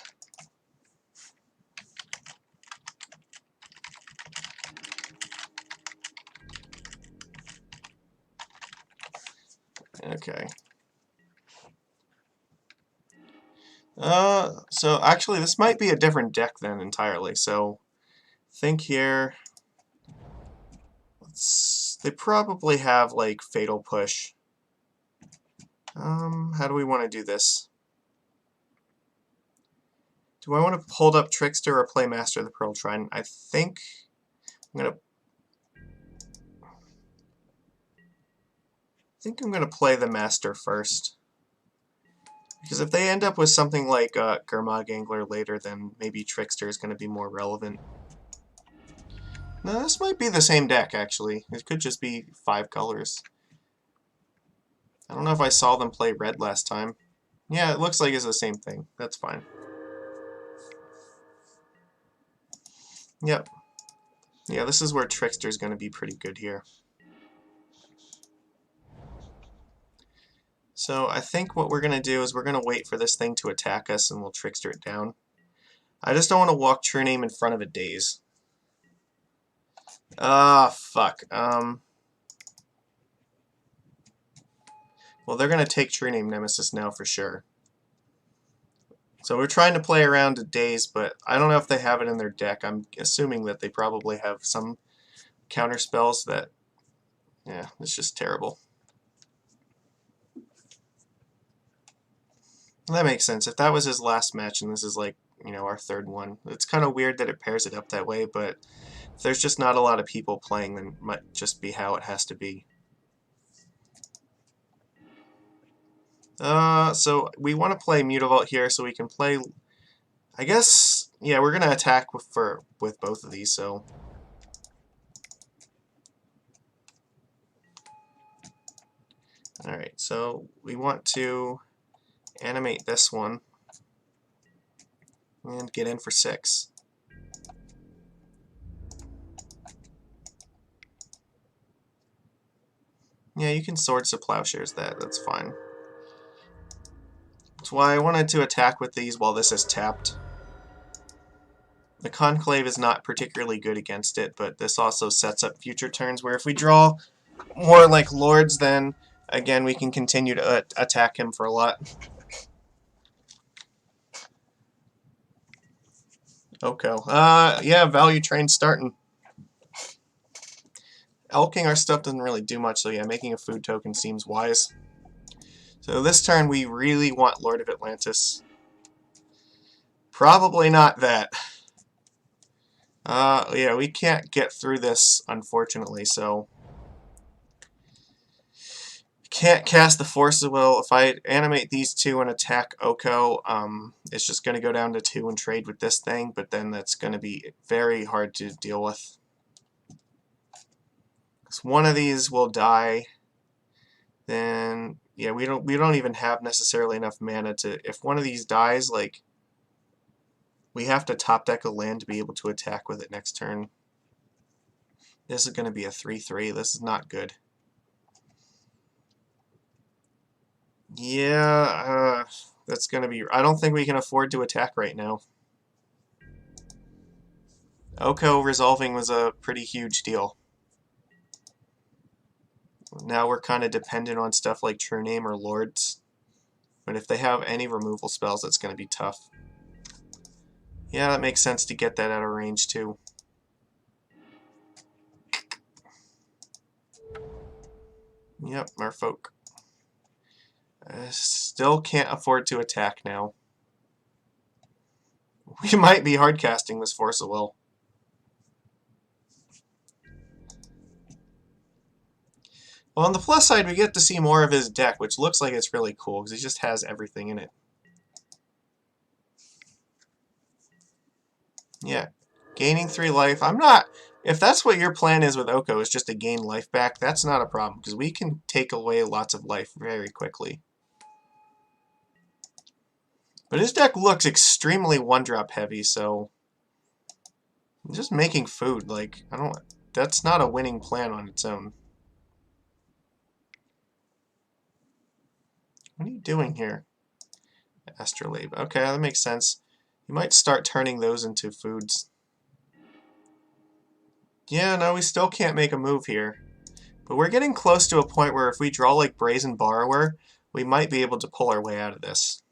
Okay. So actually this might be a different deck then entirely. So think here. They probably have like Fatal Push. How do we want to do this? Do I want to hold up Trickster or play Master of the Pearl Trident? I think I'm gonna. think I'm going to play the Master first. Because if they end up with something like Gurmag Angler later, then maybe Trickster is going to be more relevant. No, this might be the same deck, actually. It could just be 5 colors. I don't know if I saw them play red last time. Yeah, it looks like it's the same thing. That's fine. Yep. Yeah, this is where Trickster's going to be pretty good here. So I think what we're going to do is we're going to wait for this thing to attack us and we'll Trickster it down. I just don't want to walk True Name in front of a Daze. Ah, fuck. Well, they're going to take True Name Nemesis now for sure. So we're trying to play around a Daze, but I don't know if they have it in their deck. I'm assuming that they probably have some counter spells that... Yeah, it's just terrible. That makes sense. If that was his last match and this is like, you know, our third one, it's kind of weird that it pairs it up that way, but if there's just not a lot of people playing, then it might just be how it has to be. So we want to play Mutavault here so we can play, I guess, yeah, we're going to attack with both of these, so... Alright, so we want to animate this one and get in for 6. Yeah, you can Swords to Plowshares that, that's fine. That's why I wanted to attack with these while this is tapped. The Conclave is not particularly good against it, but this also sets up future turns where if we draw more like Lords, then again we can continue to attack him for a lot. Okay. Yeah, Value Train starting. Elking our stuff doesn't really do much, so yeah, making a food token seems wise. So this turn we really want Lord of Atlantis. Probably not that. Yeah, we can't get through this, unfortunately, so... Can't cast the Force of Will. If I animate these two and attack Oko, it's just going to go down to 2 and trade with this thing, but then that's going to be very hard to deal with. Because one of these will die, then... Yeah, we don't even have necessarily enough mana to... If one of these dies, like... We have to top deck a land to be able to attack with it next turn. This is going to be a 3/3. This is not good. Yeah, that's going to be... I don't think we can afford to attack right now. Oko resolving was a pretty huge deal. Now we're kind of dependent on stuff like True Name or Lords. But if they have any removal spells, that's going to be tough. Yeah, that makes sense to get that out of range, too. Yep, Merfolk. Still can't afford to attack now. We might be hardcasting this Force of Will. Well, on the plus side, we get to see more of his deck, which looks like it's really cool, because he just has everything in it. Yeah, gaining 3 life. I'm not... If that's what your plan is with Oko, is just to gain life back, that's not a problem, because we can take away lots of life very quickly. But his deck looks extremely 1-drop heavy, so... Just making food, like, I don't... That's not a winning plan on its own. What are you doing here? Astrolabe. Okay, that makes sense. You might start turning those into foods. Yeah, no, we still can't make a move here. But we're getting close to a point where if we draw like Brazen Borrower, we might be able to pull our way out of this.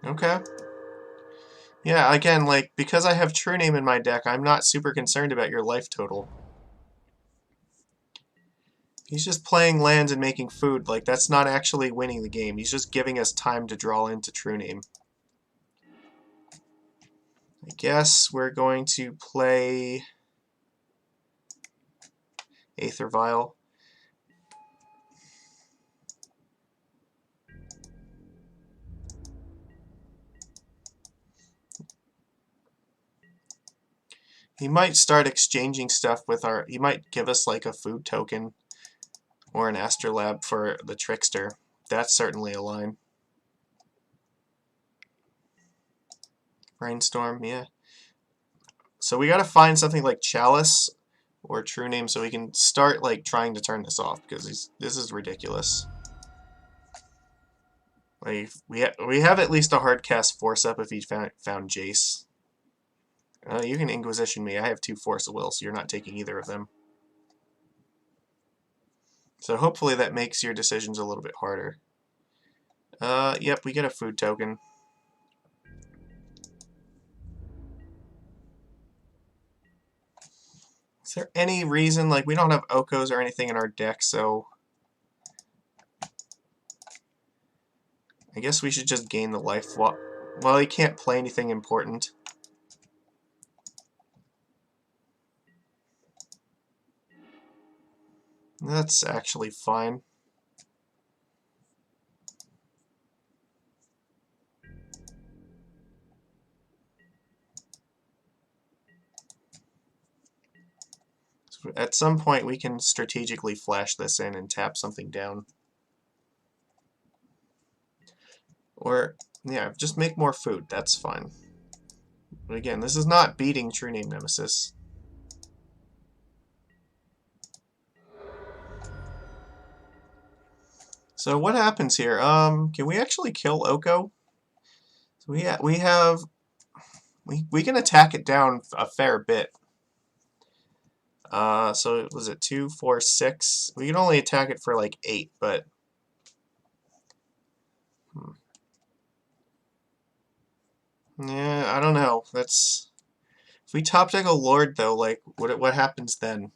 Okay. Yeah, again, like, because I have True Name in my deck, I'm not super concerned about your life total. He's just playing lands and making food. Like, that's not actually winning the game. He's just giving us time to draw into True Name. I guess we're going to play... Aether Vial. He might start exchanging stuff with our... He might give us like a food token or an Astrolabe for the Trickster. That's certainly a line. Brainstorm, yeah. So we gotta find something like Chalice or True Name so we can start like trying to turn this off, because this is ridiculous. Like we have at least a hard cast Force up if he found Jace. You can Inquisition me. I have 2 Force of Will, so you're not taking either of them. So hopefully that makes your decisions a little bit harder. Yep, we get a food token. Is there any reason, like, we don't have Okos or anything in our deck, so I guess we should just gain the life. Well, he can't play anything important. That's actually fine. So at some point, we can strategically flash this in and tap something down. Or, yeah, just make more food. That's fine. But again, this is not beating True Name Nemesis. So what happens here? Can we actually kill Oko? So we can attack it down a fair bit. So was it 2, 4, 6? We can only attack it for like 8, but yeah, I don't know. That's if we top deck a Lord though, like what happens then?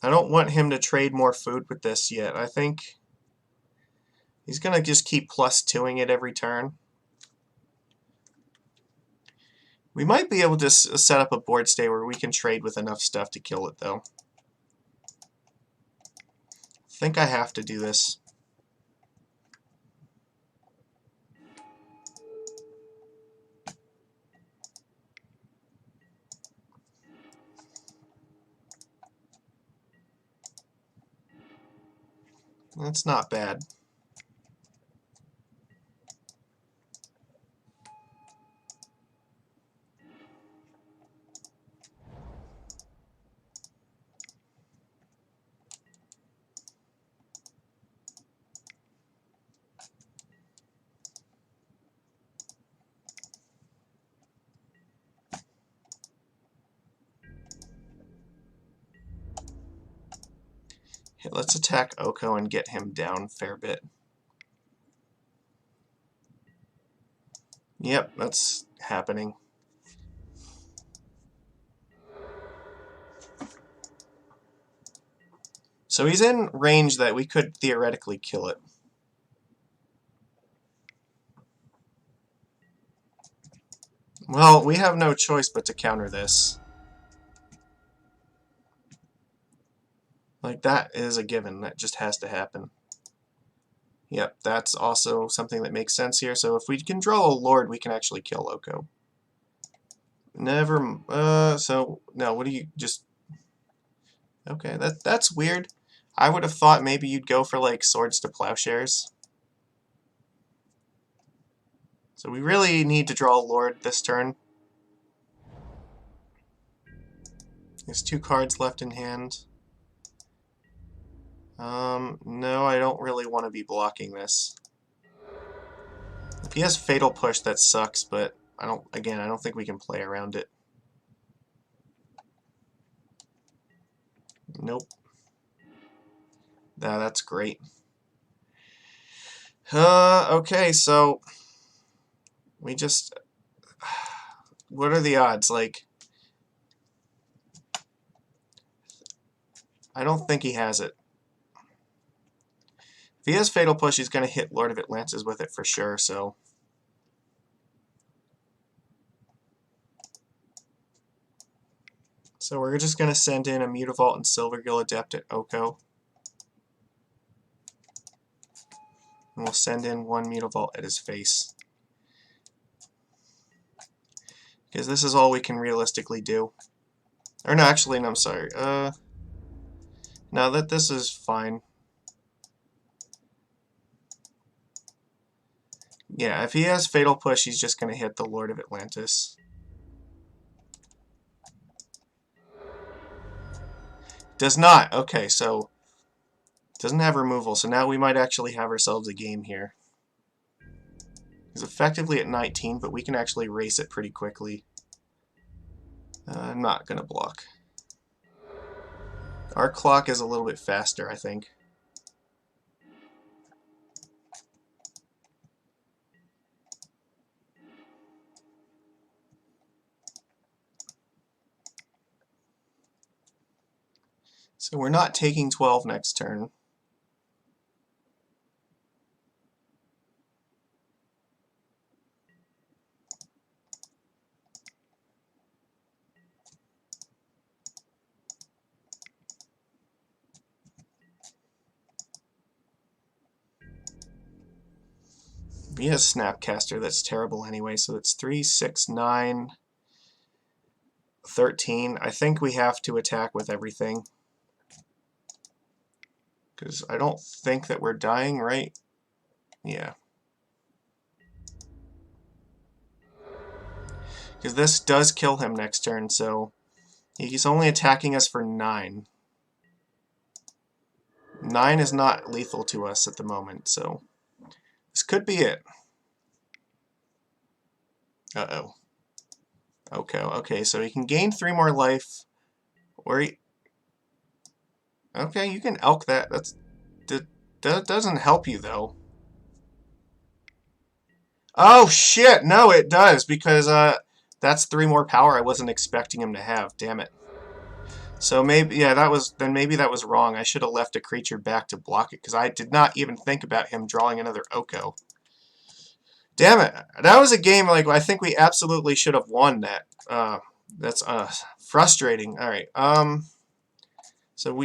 I don't want him to trade more food with this yet. I think he's gonna just keep +2ing it every turn. We might be able to set up a board state where we can trade with enough stuff to kill it though. I think I have to do this. That's not bad. Okay, let's attack Oko and get him down a fair bit. Yep, that's happening. So he's in range that we could theoretically kill it. Well, we have no choice but to counter this. Like, that is a given. That just has to happen. Yep, that's also something that makes sense here. So if we can draw a Lord, we can actually kill Oko. Never... so, no, what do you... just... Okay, that's weird. I would have thought maybe you'd go for, like, Swords to Plowshares. So we really need to draw a Lord this turn. There's 2 cards left in hand. No, I don't really want to be blocking this. If he has Fatal Push, that sucks, but I don't think we can play around it. Nope. That's great. Okay, so we just... What are the odds? Like, I don't think he has it. If he has Fatal Push, he's going to hit Lord of Atlantis with it for sure, so... So we're just going to send in a Mutavault and Silvergill Adept at Oko. And we'll send in one Mutavault at his face. Because this is all we can realistically do. Or no, actually, no, I'm sorry. No, this is fine. Yeah, if he has Fatal Push, he's just going to hit the Lord of Atlantis. Does not. Okay, so doesn't have removal, so now we might actually have ourselves a game here. He's effectively at 19, but we can actually race it pretty quickly. I'm not going to block. Our clock is a little bit faster, I think. So we're not taking 12 next turn. He has Snapcaster, that's terrible anyway, so it's 3, 6, 9, 13. I think we have to attack with everything. Because I don't think that we're dying, right? Yeah. Because this does kill him next turn, so he's only attacking us for 9. 9 is not lethal to us at the moment, so this could be it. Uh-oh. Okay, so he can gain 3 more life, or he... Okay, you can elk that. That doesn't help you, though. Oh, shit! No, it does, because that's 3 more power I wasn't expecting him to have. Damn it. So maybe, yeah, maybe that was wrong. I should have left a creature back to block it, because I did not even think about him drawing another Oko. Damn it. That was a game, like, I think we absolutely should have won that. That's frustrating. Alright, so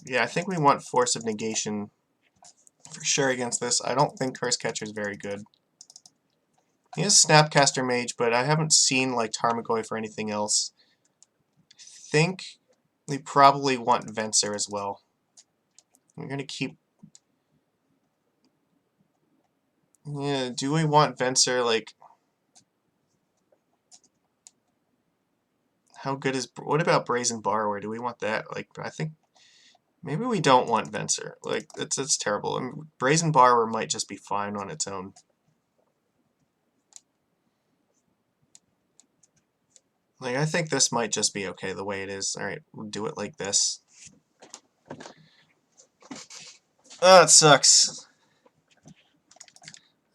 yeah, I think we want Force of Negation for sure against this. I don't think Curse Catcher is very good. He has Snapcaster Mage, but I haven't seen, like, Tarmogoyf or anything else. I think we probably want Venser as well. We're going to keep... Yeah, do we want Venser, like... How good is... What about Brazen Borrower? Do we want that? Like, I think... Maybe we don't want Venser. Like, it's terrible. I mean, Brazen Borrower might just be fine on its own. Like, I think this might just be okay the way it is. Alright, we'll do it like this. Oh, it sucks.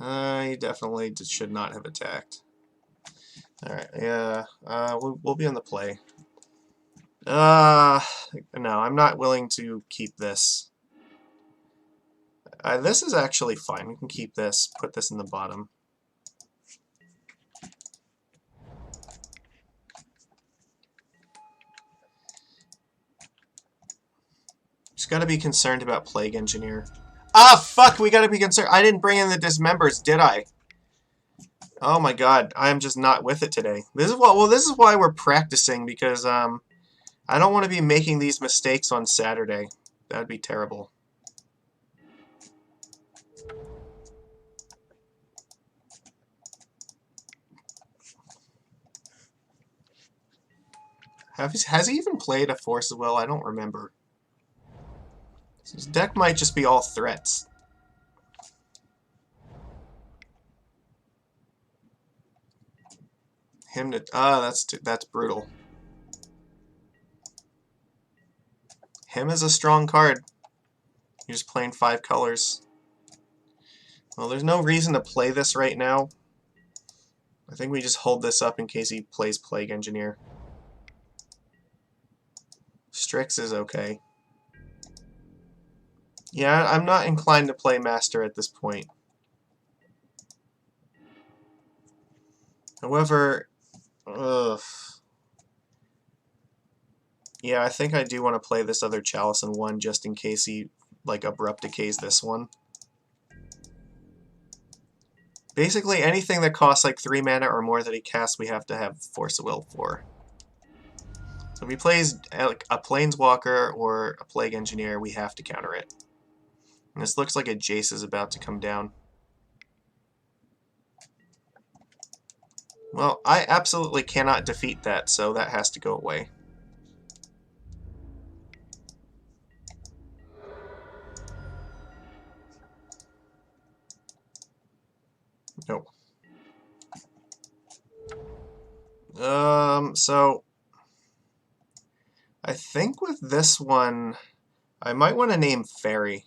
I definitely should not have attacked. Alright, yeah, we'll be on the play. No, I'm not willing to keep this. This is actually fine. We can keep this, put this in the bottom. Just gotta be concerned about Plague Engineer. Ah, fuck! We gotta be concerned. I didn't bring in the Dismembers, did I? Oh my god, I'm just not with it today. This is this is why we're practicing, because I don't want to be making these mistakes on Saturday. That'd be terrible. Has he even played a Force of Will? I don't remember. His deck might just be all threats. Him to... that's brutal. Him is a strong card. You're just playing 5 colors. Well, there's no reason to play this right now. I think we just hold this up in case he plays Plague Engineer. Strix is okay. Yeah, I'm not inclined to play Master at this point. However, Yeah, I think I do want to play this other Chalice in one just in case he, like, Abrupt Decays this one. Basically, anything that costs, like, 3 mana or more that he casts, we have to have Force of Will for. So if he plays like, a Planeswalker or a Plague Engineer, we have to counter it. And this looks like a Jace is about to come down. Well, I absolutely cannot defeat that, so that has to go away. Nope. So I think with this one, I might want to name Fairy.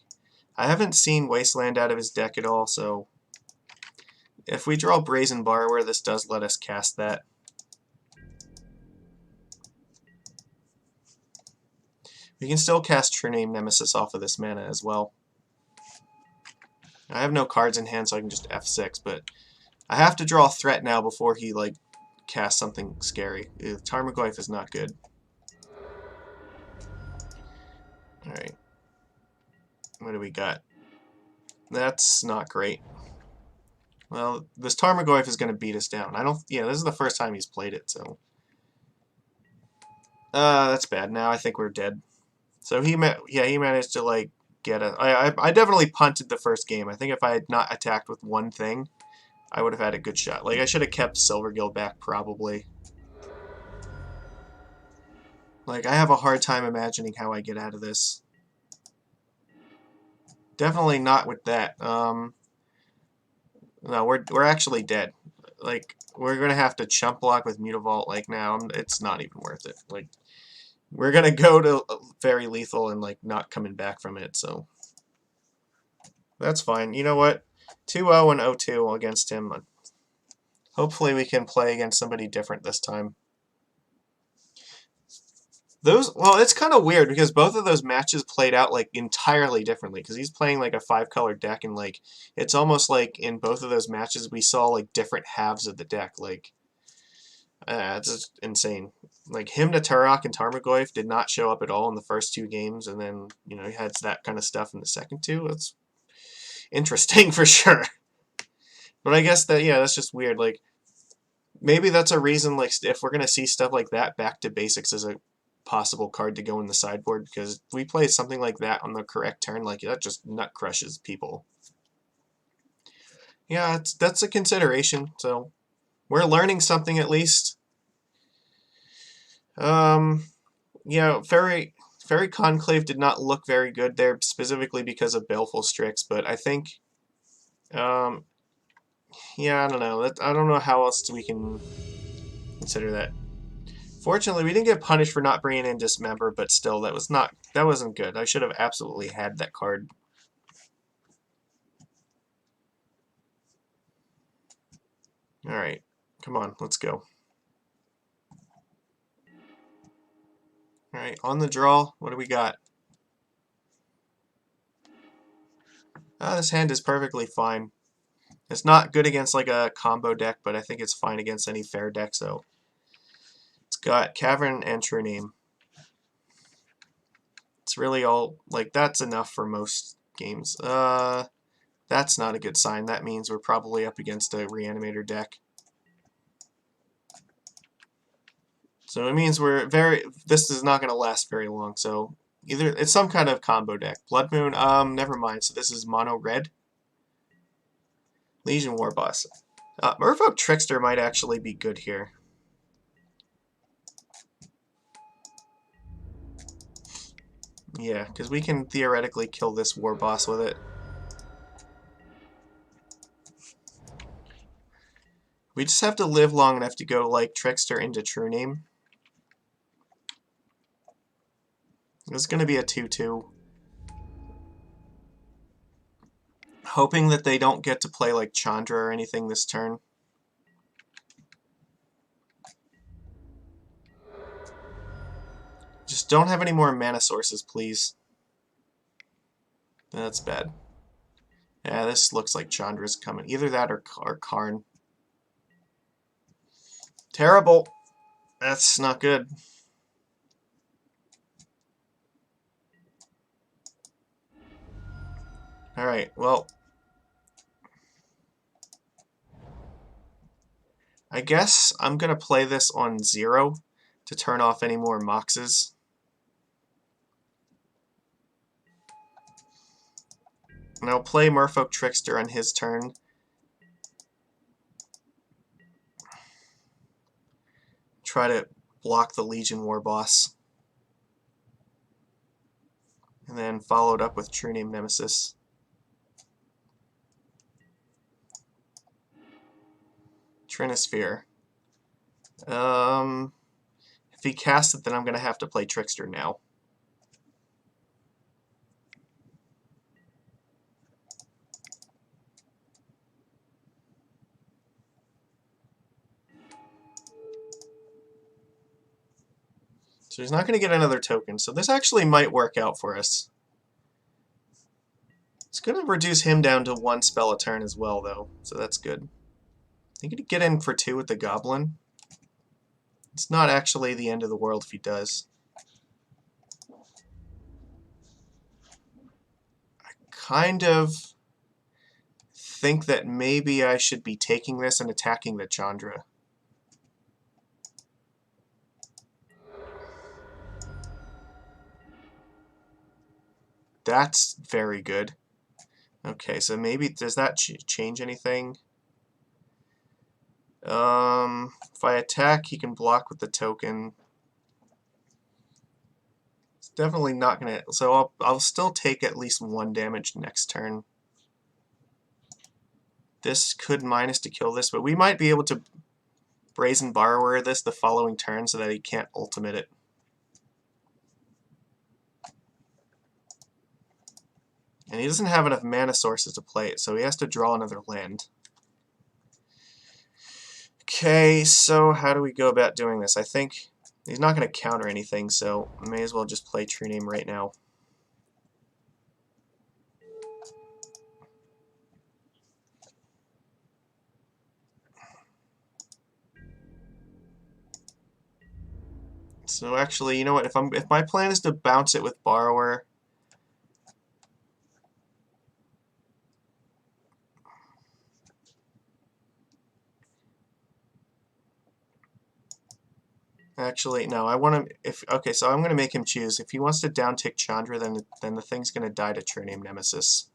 I haven't seen Wasteland out of his deck at all, so if we draw Brazen Borrower, this does let us cast that. We can still cast True Name Nemesis off of this mana as well. I have no cards in hand, so I can just F6, but I have to draw a threat now before he, like, casts something scary. Tarmogoyf is not good. Alright. What do we got? That's not great. Well, this Tarmogoyf is going to beat us down. Yeah, this is the first time he's played it, so. That's bad. Now I think we're dead. So he managed to, like, get a. I definitely punted the first game. I think if I had not attacked with one thing, I would have had a good shot. Like, I should have kept Silvergill back, probably. Like, I have a hard time imagining how I get out of this. Definitely not with that. No, we're actually dead. Like, we're gonna have to chump block with Mutavault. Like, now it's not even worth it. Like, we're gonna go to very lethal and like not coming back from it. So that's fine. You know what? 2-0 and 0-2 against him. Hopefully we can play against somebody different this time. Well, it's kind of weird because both of those matches played out like entirely differently because he's playing like a 5-color deck and like it's almost like in both of those matches we saw like different halves of the deck. Like, it's just insane. Like him to Turok and Tarmogoyf did not show up at all in the first 2 games, and then he had that kind of stuff in the second 2. It's interesting for sure. But I guess that's just weird. Like maybe that's a reason. Like if we're gonna see stuff like that, Back to Basics is a possible card to go in the sideboard because if we play something like that on the correct turn, like that just nut crushes people. Yeah, that's a consideration. So we're learning something at least. Fairy Conclave did not look very good there, specifically because of Baleful Strix, but I think, I don't know. I don't know how else we can consider that. Fortunately, we didn't get punished for not bringing in Dismember, but still, that wasn't good. I should have absolutely had that card. Alright, come on, let's go. Alright, on the draw, what do we got? This hand is perfectly fine. It's not good against like a combo deck, but I think it's fine against any fair deck, so. It's got Cavern and True Name. It's really all, like, that's enough for most games. That's not a good sign. That means we're probably up against a Reanimator deck. So it means this is not going to last very long, so either it's some kind of combo deck. Blood Moon, never mind. So this is mono red. Legion War Boss. Merfolk Trickster might actually be good here. Yeah, because we can theoretically kill this War Boss with it. We just have to live long enough to go like Trickster into True Name. It's going to be a 2-2. Hoping that they don't get to play like Chandra or anything this turn. Just don't have any more mana sources, please. That's bad. Yeah, this looks like Chandra's coming. Either that or Karn. Terrible. That's not good. Alright, well, I guess I'm going to play this on 0 to turn off any more Moxes. And I'll play Merfolk Trickster on his turn. Try to block the Legion War Boss. And then followed up with True Name Nemesis. Trinisphere. If he casts it, then I'm going to have to play Trickster now. So he's not going to get another token, so this actually might work out for us. It's going to reduce him down to 1 spell a turn as well, though, so that's good. He could get in for 2 with the Goblin. It's not actually the end of the world if he does. I kind of think that maybe I should be taking this and attacking the Chandra. That's very good. Okay, so maybe, does that change anything? If I attack, he can block with the token. It's definitely not going to... So I'll still take at least 1 damage next turn. This could minus to kill this, but we might be able to Brazen Borrower this the following turn so that he can't ultimate it. And he doesn't have enough mana sources to play it, so he has to draw another land. Okay, so how do we go about doing this? I think he's not going to counter anything, so I may as well just play True Name right now. So actually, you know what? If my plan is to bounce it with Borrower, actually, no, I want to, okay, so I'm going to make him choose. If he wants to downtick Chandra, then the thing's going to die to True Name Nemesis.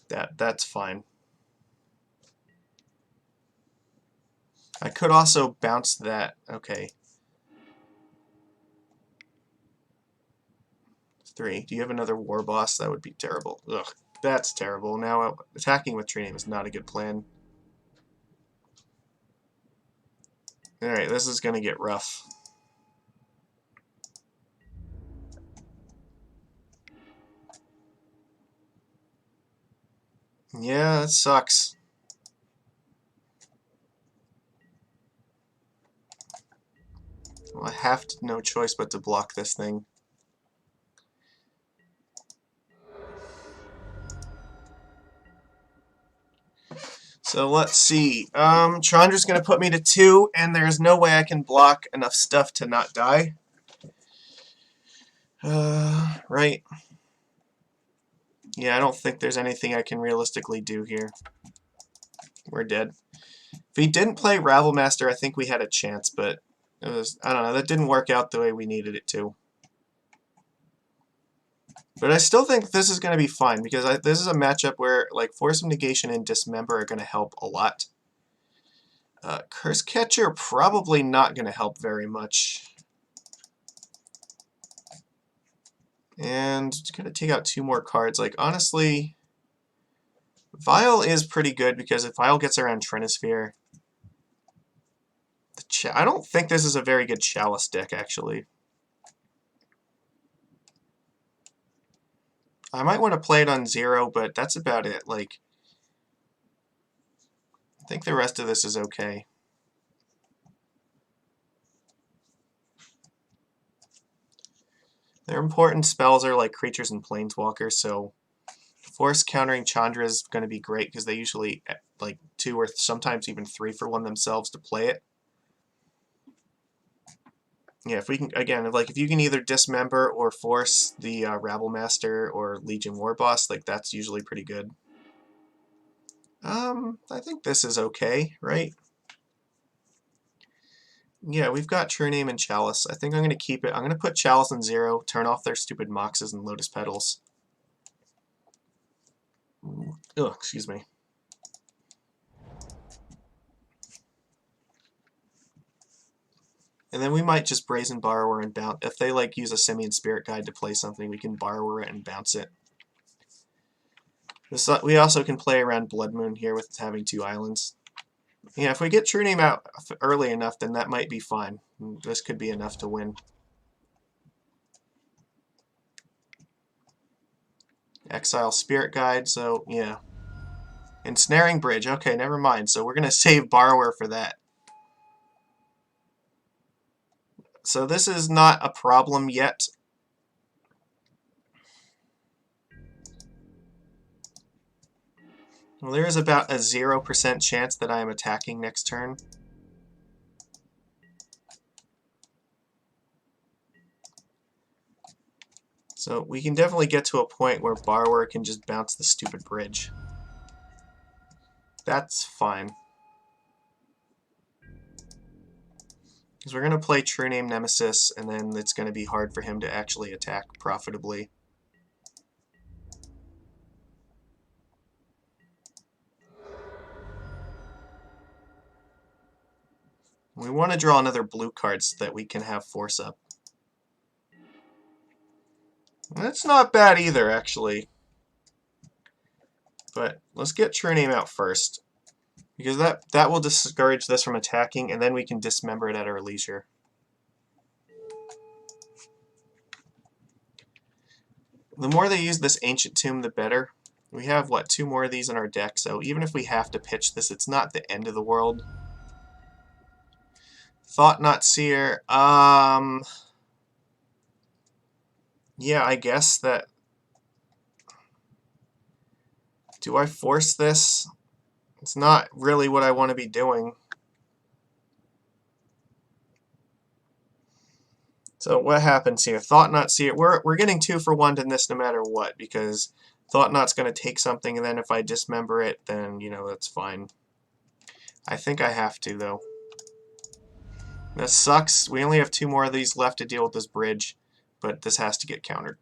That's fine. I could also bounce that. Okay. 3. Do you have another War Boss? That would be terrible. Ugh, that's terrible. Now attacking with True Name is not a good plan. Alright, this is going to get rough. Yeah, that sucks. Well, I have no choice but to block this thing. So let's see. Chandra's going to put me to 2, and there's no way I can block enough stuff to not die. Right. Yeah, I don't think there's anything I can realistically do here. We're dead. If he didn't play Ravelmaster, I think we had a chance, but it was, I don't know, that didn't work out the way we needed it to. But I still think this is going to be fine, because this is a matchup where like Force of Negation and Dismember are going to help a lot. Curse Catcher probably not going to help very much. And it's going to take out 2 more cards. Like, honestly, Vial is pretty good, because if Vial gets around Trinisphere, I don't think this is a very good Chalice deck, actually. I might want to play it on 0, but that's about it. Like, I think the rest of this is okay. Their important spells are like creatures and planeswalkers, so Force countering Chandra is going to be great, because they usually like 2 or sometimes even 3 for 1 themselves to play it. Yeah, if we can, again, like if you can either dismember or force the Rabble Master or Legion War Boss, like that's usually pretty good. I think this is okay, right? Yeah, we've got True Name and Chalice. I think I'm going to keep it. I'm going to put Chalice in 0, turn off their stupid Moxes and Lotus Petals. Oh, excuse me. And then we might just Brazen Borrower and bounce. If they like use a Simian Spirit Guide to play something, we can Borrower it and bounce it. We also can play around Blood Moon here with having 2 islands. Yeah, if we get True Name out early enough, then that might be fine. This could be enough to win. Exile Spirit Guide, so yeah. Ensnaring Bridge, okay, never mind. So we're going to save Borrower for that. So this is not a problem yet. Well, there is about a 0% chance that I am attacking next turn. So we can definitely get to a point where Borrower can just bounce the stupid bridge. That's fine. Because we're going to play True Name Nemesis, and then it's going to be hard for him to actually attack profitably. We want to draw another blue card so that we can have Force Up. That's not bad either, actually. But let's get True Name out first, because that will discourage this from attacking, and then we can dismember it at our leisure. The more they use this Ancient Tomb, the better. We have, what, 2 more of these in our deck, so even if we have to pitch this, it's not the end of the world. Thought Not Seer, yeah, I guess that... Do I force this? It's not really what I want to be doing. So what happens here? Thought Not Seer, we're getting 2 for 1 in this no matter what, because Thought Not's going to take something, and then if I dismember it, then, you know, that's fine. I think I have to, though. This sucks. We only have 2 more of these left to deal with this bridge, but this has to get countered.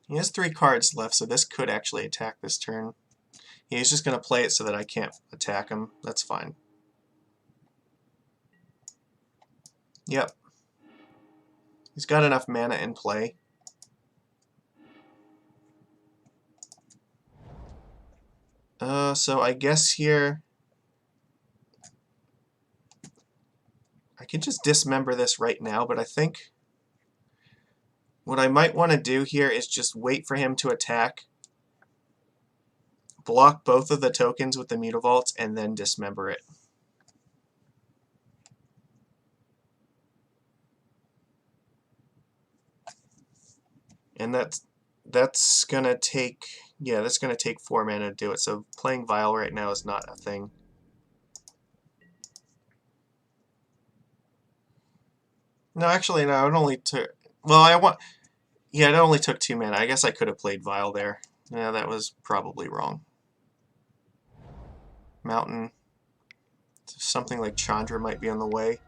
He has 3 cards left, so this could actually attack this turn. He's just going to play it so that I can't attack him. That's fine. Yep. He's got enough mana in play. So I guess here... I could just dismember this right now, but I think what I might want to do here is just wait for him to attack, block both of the tokens with the Mutavaults, and then dismember it. And that's gonna take, yeah, that's gonna take 4 mana to do it. So playing Vial right now is not a thing. No, actually, no. It only took. Well, yeah, it only took 2 mana. I guess I could have played Vial there. Yeah, that was probably wrong. Mountain. Something like Chandra might be on the way.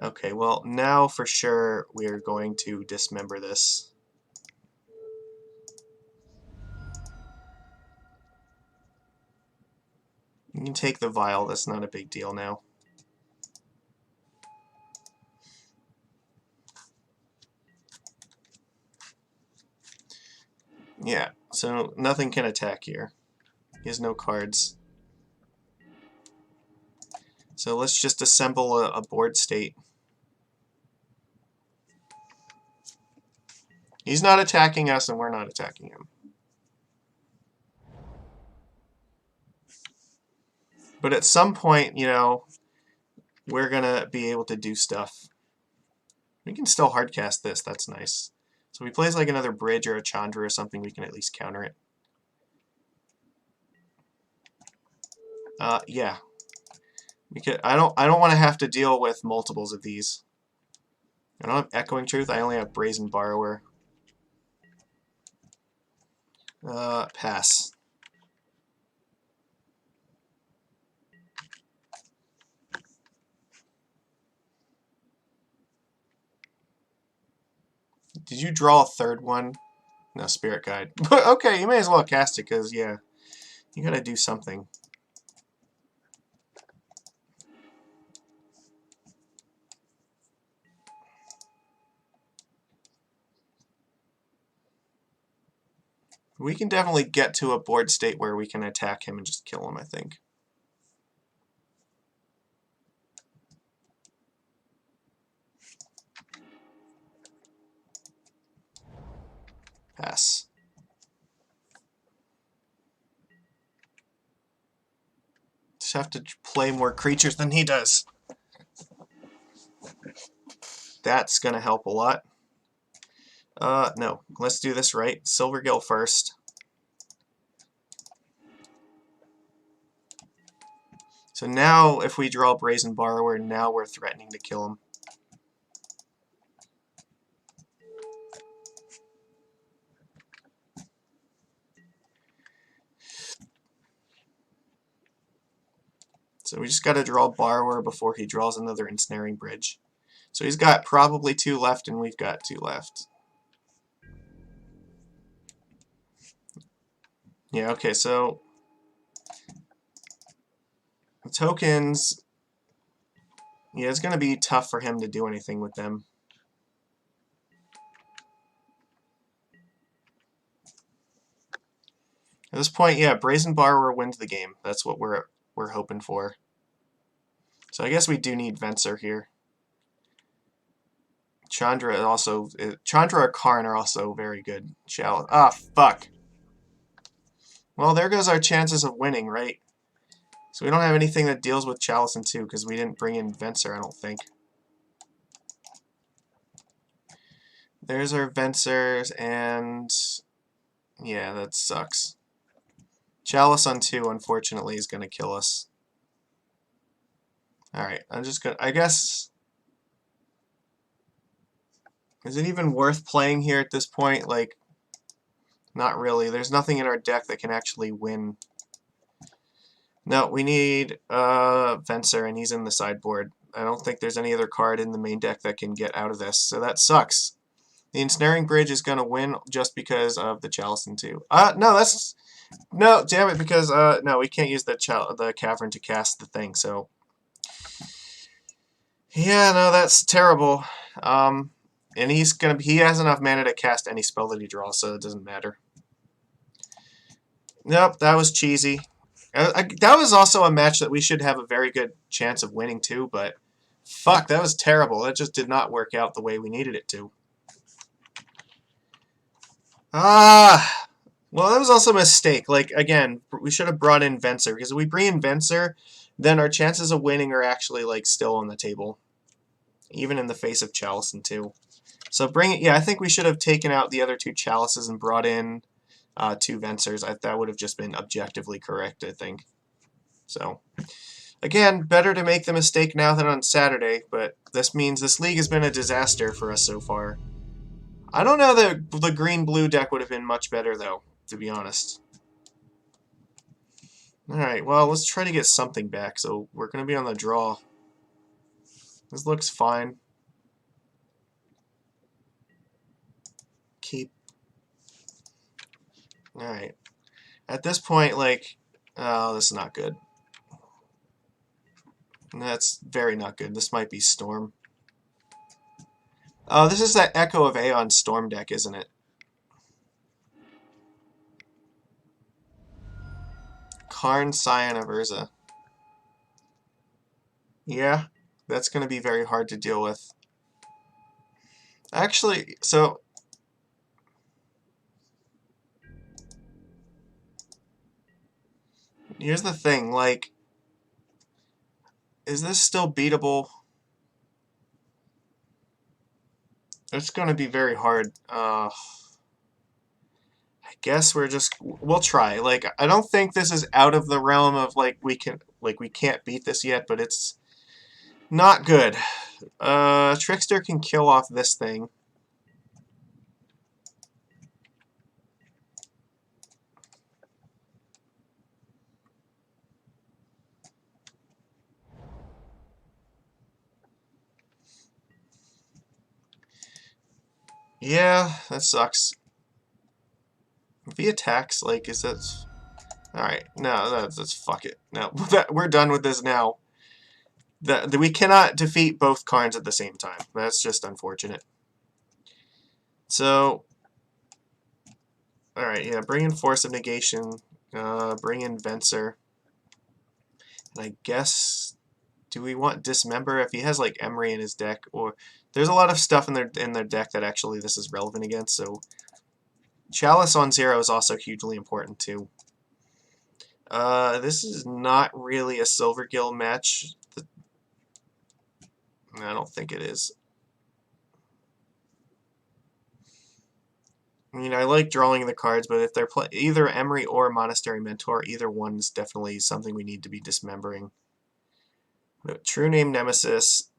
Okay, well, now for sure we're going to dismember this. You can take the Vial, that's not a big deal now. Yeah, so nothing can attack here. He has no cards. So let's just assemble a board state. He's not attacking us, and we're not attacking him. But at some point, you know, we're going to be able to do stuff. We can still hardcast this. That's nice. So if he plays like another bridge or a Chandra or something, we can at least counter it. Yeah. I don't want to have to deal with multiples of these. I don't have Echoing Truth. I only have Brazen Borrower. Pass. Did you draw a third one? No, Spirit Guide. Okay, you may as well cast it, because, yeah, you gotta do something. We can definitely get to a board state where we can attack him and just kill him, I think. Pass. Just have to play more creatures than he does. That's gonna help a lot. No. Let's do this right. Silvergill first. So now, if we draw Brazen Borrower, now we're threatening to kill him. So we just got to draw Borrower before he draws another Ensnaring Bridge. So he's got probably 2 left, and we've got 2 left. Yeah, okay, so the tokens, yeah, it's going to be tough for him to do anything with them. At this point, yeah, Brazen Borrower wins the game. That's what we're hoping for. So I guess we do need Venser here. Chandra or Karn are also very good. Ah, fuck. Well, there goes our chances of winning, right? So we don't have anything that deals with Chalice and 2 because we didn't bring in Venser, I don't think. There's our Vensers, and yeah, that sucks. Chalice on 2, unfortunately, is going to kill us. Alright, I'm just going to... I guess... Is it even worth playing here at this point? Like, not really. There's nothing in our deck that can actually win. No, we need Venser, and he's in the sideboard. I don't think there's any other card in the main deck that can get out of this, so that sucks. The Ensnaring Bridge is going to win just because of the Chalice in 2. No, that's... No, damn it, because, no, we can't use the Cavern to cast the thing, so... Yeah, no, that's terrible. And he has enough mana to cast any spell that he draws, so it doesn't matter. Nope, that was cheesy. That was also a match that we should have a very good chance of winning, too, but... Fuck, that was terrible. That just did not work out the way we needed it to. Well, that was also a mistake. Like, again, we should have brought in Venser, because if we bring in Venser, then our chances of winning are actually, like, still on the table. Even in the face of Chalice and 2. So I think we should have taken out the other 2 Chalices and brought in 2 Vensers. That would have just been objectively correct, I think. So, again, better to make the mistake now than on Saturday, but this means this league has been a disaster for us so far. I don't know that the green-blue deck would have been much better, though, to be honest. Alright, well, let's try to get something back, so we're going to be on the draw. This looks fine. Keep. Alright. At this point, like, oh, this is not good. That's very not good. This might be Storm. Oh, this is that Echo of Aeon Storm deck, isn't it? Karn, Scion of Urza. Yeah, that's going to be very hard to deal with. Actually, so Here's the thing, like, is this still beatable? It's going to be very hard. I guess we'll try. Like, I don't think this is out of the realm of, like, we can't beat this yet, but it's not good. Trickster can kill off this thing. Yeah, that sucks. If he attacks, like, is that... Alright, no, that's fuck it. No, we're done with this now. We cannot defeat both cards at the same time. That's just unfortunate. So, alright, yeah, bring in Force of Negation, bring in Venser. And I guess, do we want Dismember if he has, like, Emery in his deck? Or, there's a lot of stuff in their deck that actually this is relevant against, so... Chalice on 0 is also hugely important, too. This is not really a Silvergill match. I don't think it is. I mean, I like drawing the cards, but if they're either Emery or Monastery Mentor, either one is definitely something we need to be dismembering. True Name Nemesis.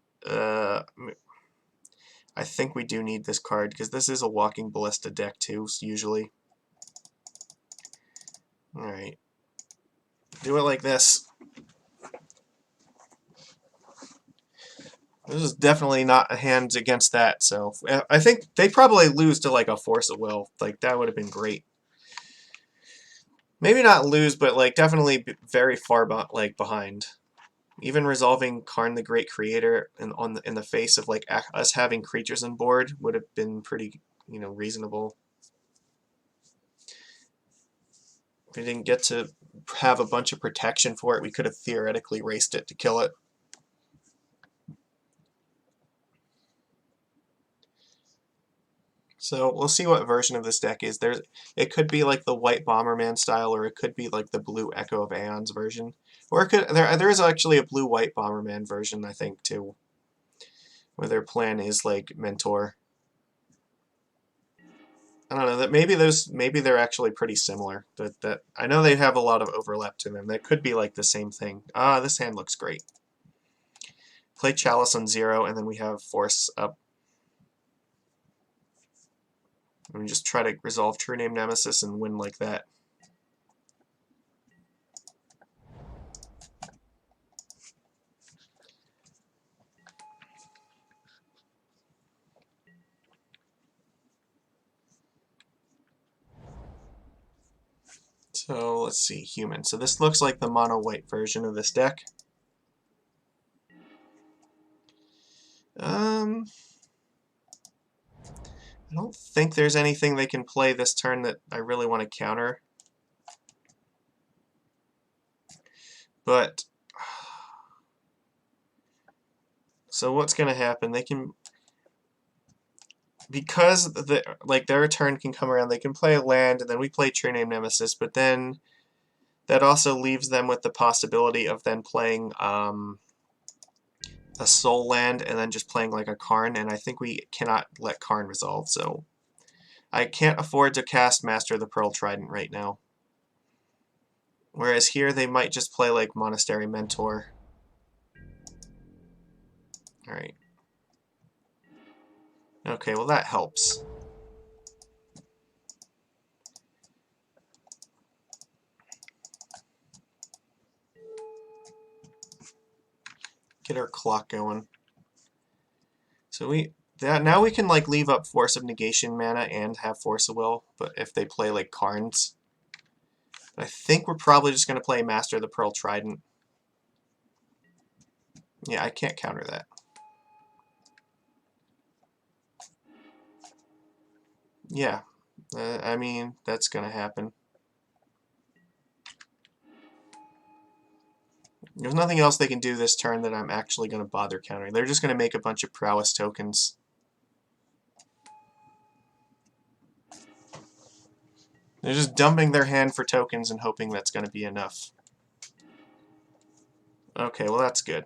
I think we do need this card, because this is a Walking Ballista deck, too, usually. Alright. Do it like this. This is definitely not a hand against that, so I think they probably lose to like a Force of Will. Like, that would have been great. Maybe not lose, but like definitely very far behind. Even resolving Karn the Great Creator in the face of like us having creatures on board would have been pretty, reasonable. If we didn't get to have a bunch of protection for it, we could have theoretically raced it to kill it. So we'll see what version of this deck is. It could be like the white Bomberman style, or it could be like the blue Echo of Aeons version. Or it could there is actually a blue-white Bomberman version, I think, too, where their plan is like Mentor. I don't know, that maybe they're actually pretty similar. That I know they have a lot of overlap to them. That could be like the same thing. Ah, this hand looks great. Play Chalice on 0, and then we have Force up. And we just try to resolve True Name Nemesis and win like that. So let's see, Human. So this looks like the mono-white version of this deck. I don't think there's anything they can play this turn that I really want to counter. But so what's going to happen? They can, because their turn can come around, they can play a land, and then we play True Name Nemesis. But then that also leaves them with the possibility of then playing a soul land and then just playing like a Karn, and I think we cannot let Karn resolve, so I can't afford to cast Master of the Pearl Trident right now. Whereas here they might just play like Monastery Mentor. Alright. Okay, well that helps. Get our clock going. So now we can like leave up Force of Negation mana and have Force of Will, but if they play like Karns. I think we're probably just going to play Master of the Pearl Trident. Yeah, I can't counter that. Yeah, I mean, that's going to happen. There's nothing else they can do this turn that I'm actually going to bother countering. They're just going to make a bunch of prowess tokens. They're just dumping their hand for tokens and hoping that's going to be enough. Okay, well that's good.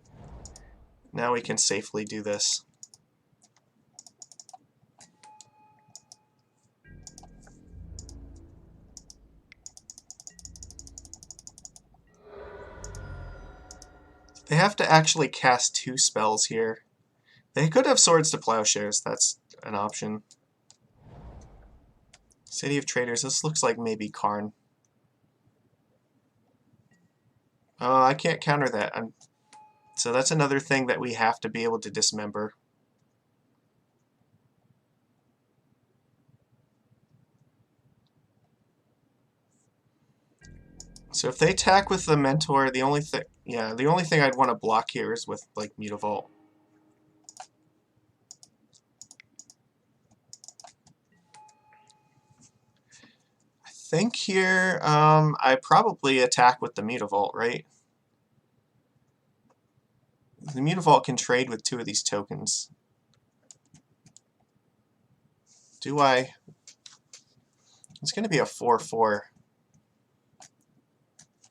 Now we can safely do this. They have to actually cast 2 spells here. They could have Swords to Plowshares. That's an option. City of Traders. This looks like maybe Karn. Oh, I can't counter that. So that's another thing that we have to be able to dismember. So if they attack with the Mentor, the only thing I'd want to block here is with like Mutavault. I think here I probably attack with the Mutavault, right? The Mutavault can trade with 2 of these tokens. Do I? It's going to be a 4/4.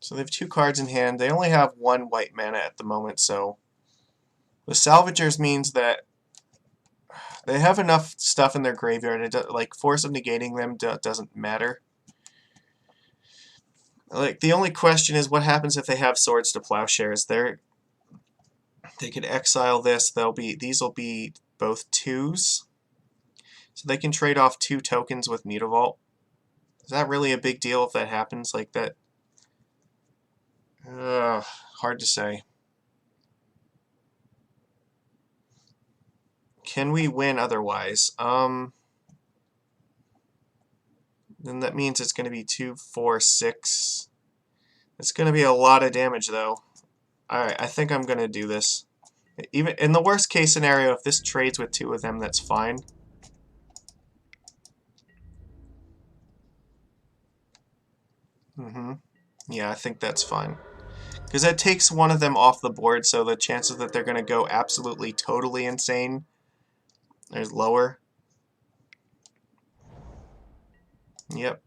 So they have 2 cards in hand. They only have 1 white mana at the moment, so the Salvagers means that they have enough stuff in their graveyard. Like, force of negating them doesn't matter. Like, the only question is what happens if they have Swords to Plowshares. They could exile this. These will be both 2s. So they can trade off 2 tokens with Mutavault. Is that really a big deal if that happens like that? Hard to say. Can we win otherwise? Then that means it's going to be 2, 4, 6. It's going to be a lot of damage, though. Alright, I think I'm going to do this. Even in the worst case scenario, if this trades with 2 of them, that's fine. Yeah, I think that's fine. Because that takes one of them off the board, so the chances that they're going to go absolutely, totally insane is lower. Yep.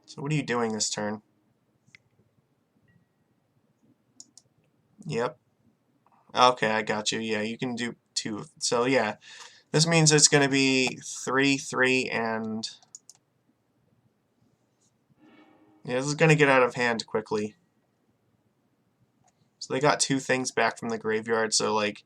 So what are you doing this turn? Yep. Okay, I got you. Yeah, you can do 2. So yeah, this means it's going to be 3, 3, and... yeah, this is going to get out of hand quickly. So they got 2 things back from the graveyard, so like...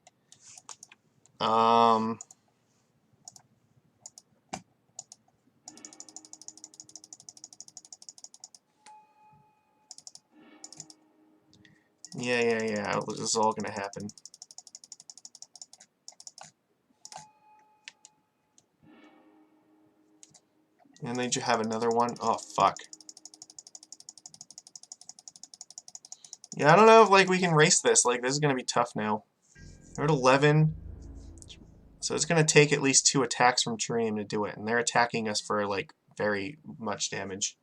Yeah. This is all going to happen. And then you have another one. Oh, fuck. Yeah, I don't know if like we can race this. Like, this is going to be tough now. They're at 11. So it's going to take at least 2 attacks from Trinium to do it. And they're attacking us for, like, very much damage.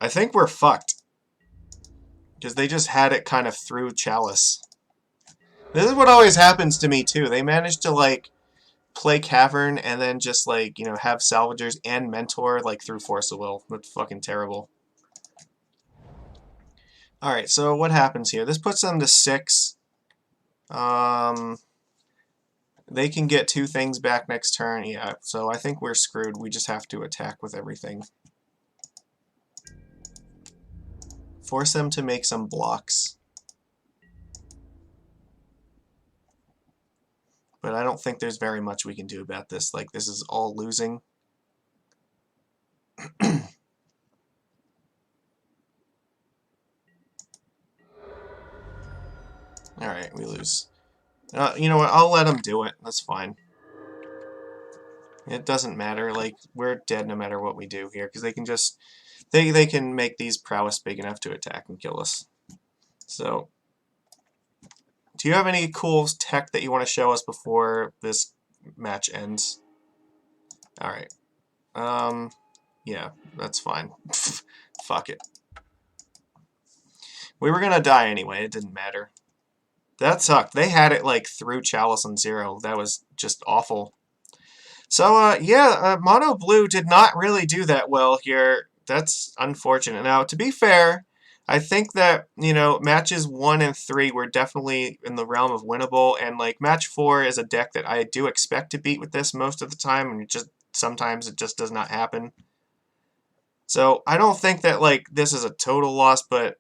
I think we're fucked. Because they just had it kind of through Chalice. This is what always happens to me, too. They manage to, like, play Cavern and then just, like, you know, have Salvagers and Mentor, like, through Force of Will. That's fucking terrible. Alright, so what happens here? This puts them to 6. They can get 2 things back next turn. Yeah, so I think we're screwed. We just have to attack with everything. Force them to make some blocks. But I don't think there's very much we can do about this. Like, this is all losing. Alright, we lose. You know what? I'll let them do it. That's fine. It doesn't matter. Like, we're dead no matter what we do here. Because they can just... They can make these prowess big enough to attack and kill us. So... do you have any cool tech that you want to show us before this match ends? Alright. Yeah, that's fine. Fuck it. We were gonna die anyway, it didn't matter. That sucked. They had it, like, through Chalice and 0. That was just awful. So, yeah, Mono Blue did not really do that well here. That's unfortunate. Now, to be fair, I think that, matches 1 and 3 were definitely in the realm of winnable, and like match 4 is a deck that I do expect to beat with this most of the time, and sometimes it just does not happen. So I don't think that like this is a total loss, but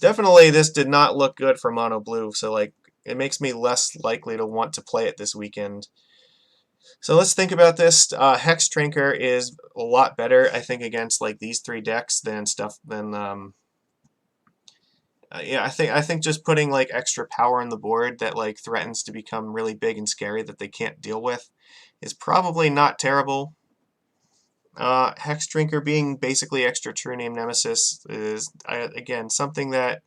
definitely this did not look good for mono blue, so like it makes me less likely to want to play it this weekend. So let's think about this. Hex Trinker is a lot better, I think, against like these 3 decks than yeah, I think just putting like extra power on the board that like threatens to become really big and scary that they can't deal with is probably not terrible. Hex Drinker being basically extra True Name Nemesis is again something that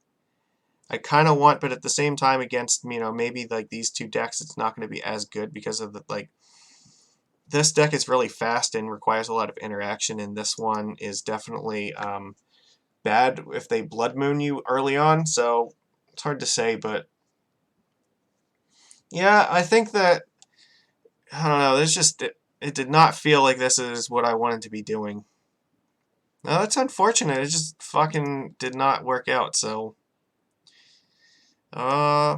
I kind of want, but at the same time against maybe like these 2 decks, it's not going to be as good because of the like this deck is really fast and requires a lot of interaction, and this one is definitely bad if they Blood Moon you early on. So it's hard to say, but yeah, I think that I don't know. There's just it did not feel like this is what I wanted to be doing. No, that's unfortunate. It just fucking did not work out. So, uh,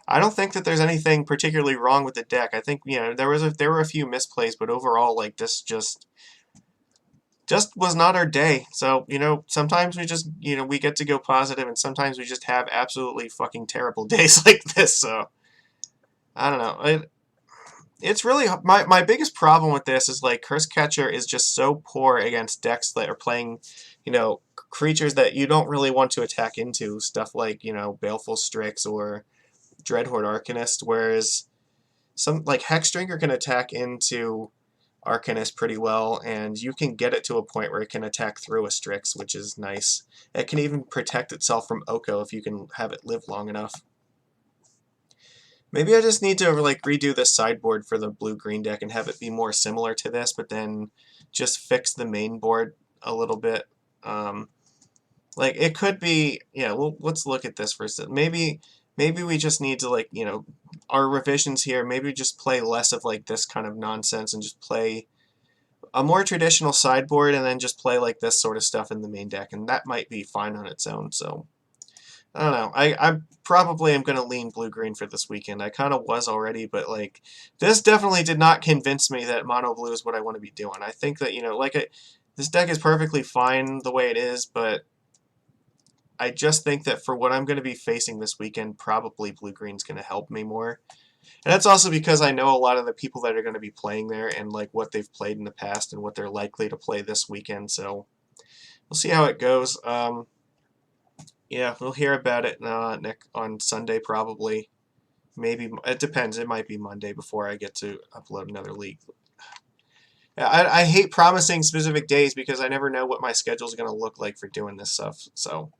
I don't think that there's anything particularly wrong with the deck. I think there were a few misplays, but overall, like this just was not our day. So sometimes we just we get to go positive, and sometimes we just have absolutely fucking terrible days like this. So I don't know. It's really my biggest problem with this is like Curse Catcher is just so poor against decks that are playing, creatures that you don't really want to attack into, stuff like Baleful Strix or Dreadhorde Arcanist, whereas some like Hexdrinker can attack into Arcanist pretty well, and you can get it to a point where it can attack through a Strix, which is nice. It can even protect itself from Oko if you can have it live long enough. Maybe I just need to like redo this sideboard for the blue-green deck and have it be more similar to this, but then just fix the main board a little bit. Like it could be, yeah. Well, let's look at this for a second. Maybe we just need to like our revisions here. Maybe just play less of like this kind of nonsense and just play a more traditional sideboard, and then just play like this sort of stuff in the main deck, and that might be fine on its own. So. I don't know. I probably am going to lean blue-green for this weekend. I kind of was already, but like this definitely did not convince me that mono blue is what I want to be doing. I think that this deck is perfectly fine the way it is, but I just think that for what I'm going to be facing this weekend, probably blue-green's going to help me more. And that's also because I know a lot of the people that are going to be playing there and like what they've played in the past and what they're likely to play this weekend. So we'll see how it goes. Yeah, we'll hear about it on Sunday probably. Maybe it depends. It might be Monday before I get to upload another league. Yeah, I hate promising specific days because I never know what my schedule is going to look like for doing this stuff. So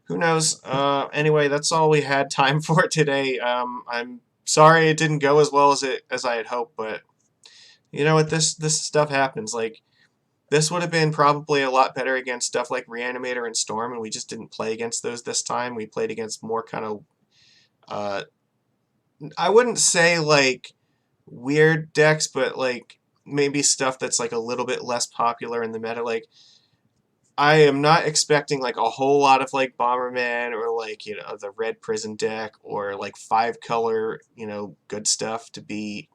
who knows? Anyway, that's all we had time for today. I'm sorry it didn't go as well as I had hoped, but you know what? This stuff happens. Like this would have been probably a lot better against stuff like Reanimator and Storm, and we just didn't play against those this time. We played against more kind of, I wouldn't say like weird decks, but like maybe stuff that's like a little bit less popular in the meta. Like I am not expecting like a whole lot of like Bomberman or like the Red Prison deck or like 5-color Goodstuff to be.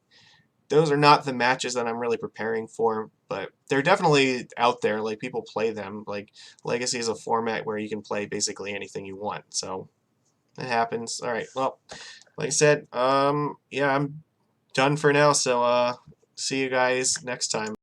Those are not the matches that I'm really preparing for, but they're definitely out there. Like people play them. Like Legacy is a format where you can play basically anything you want. So it happens. All right. Well, like I said, yeah, I'm done for now. So see you guys next time.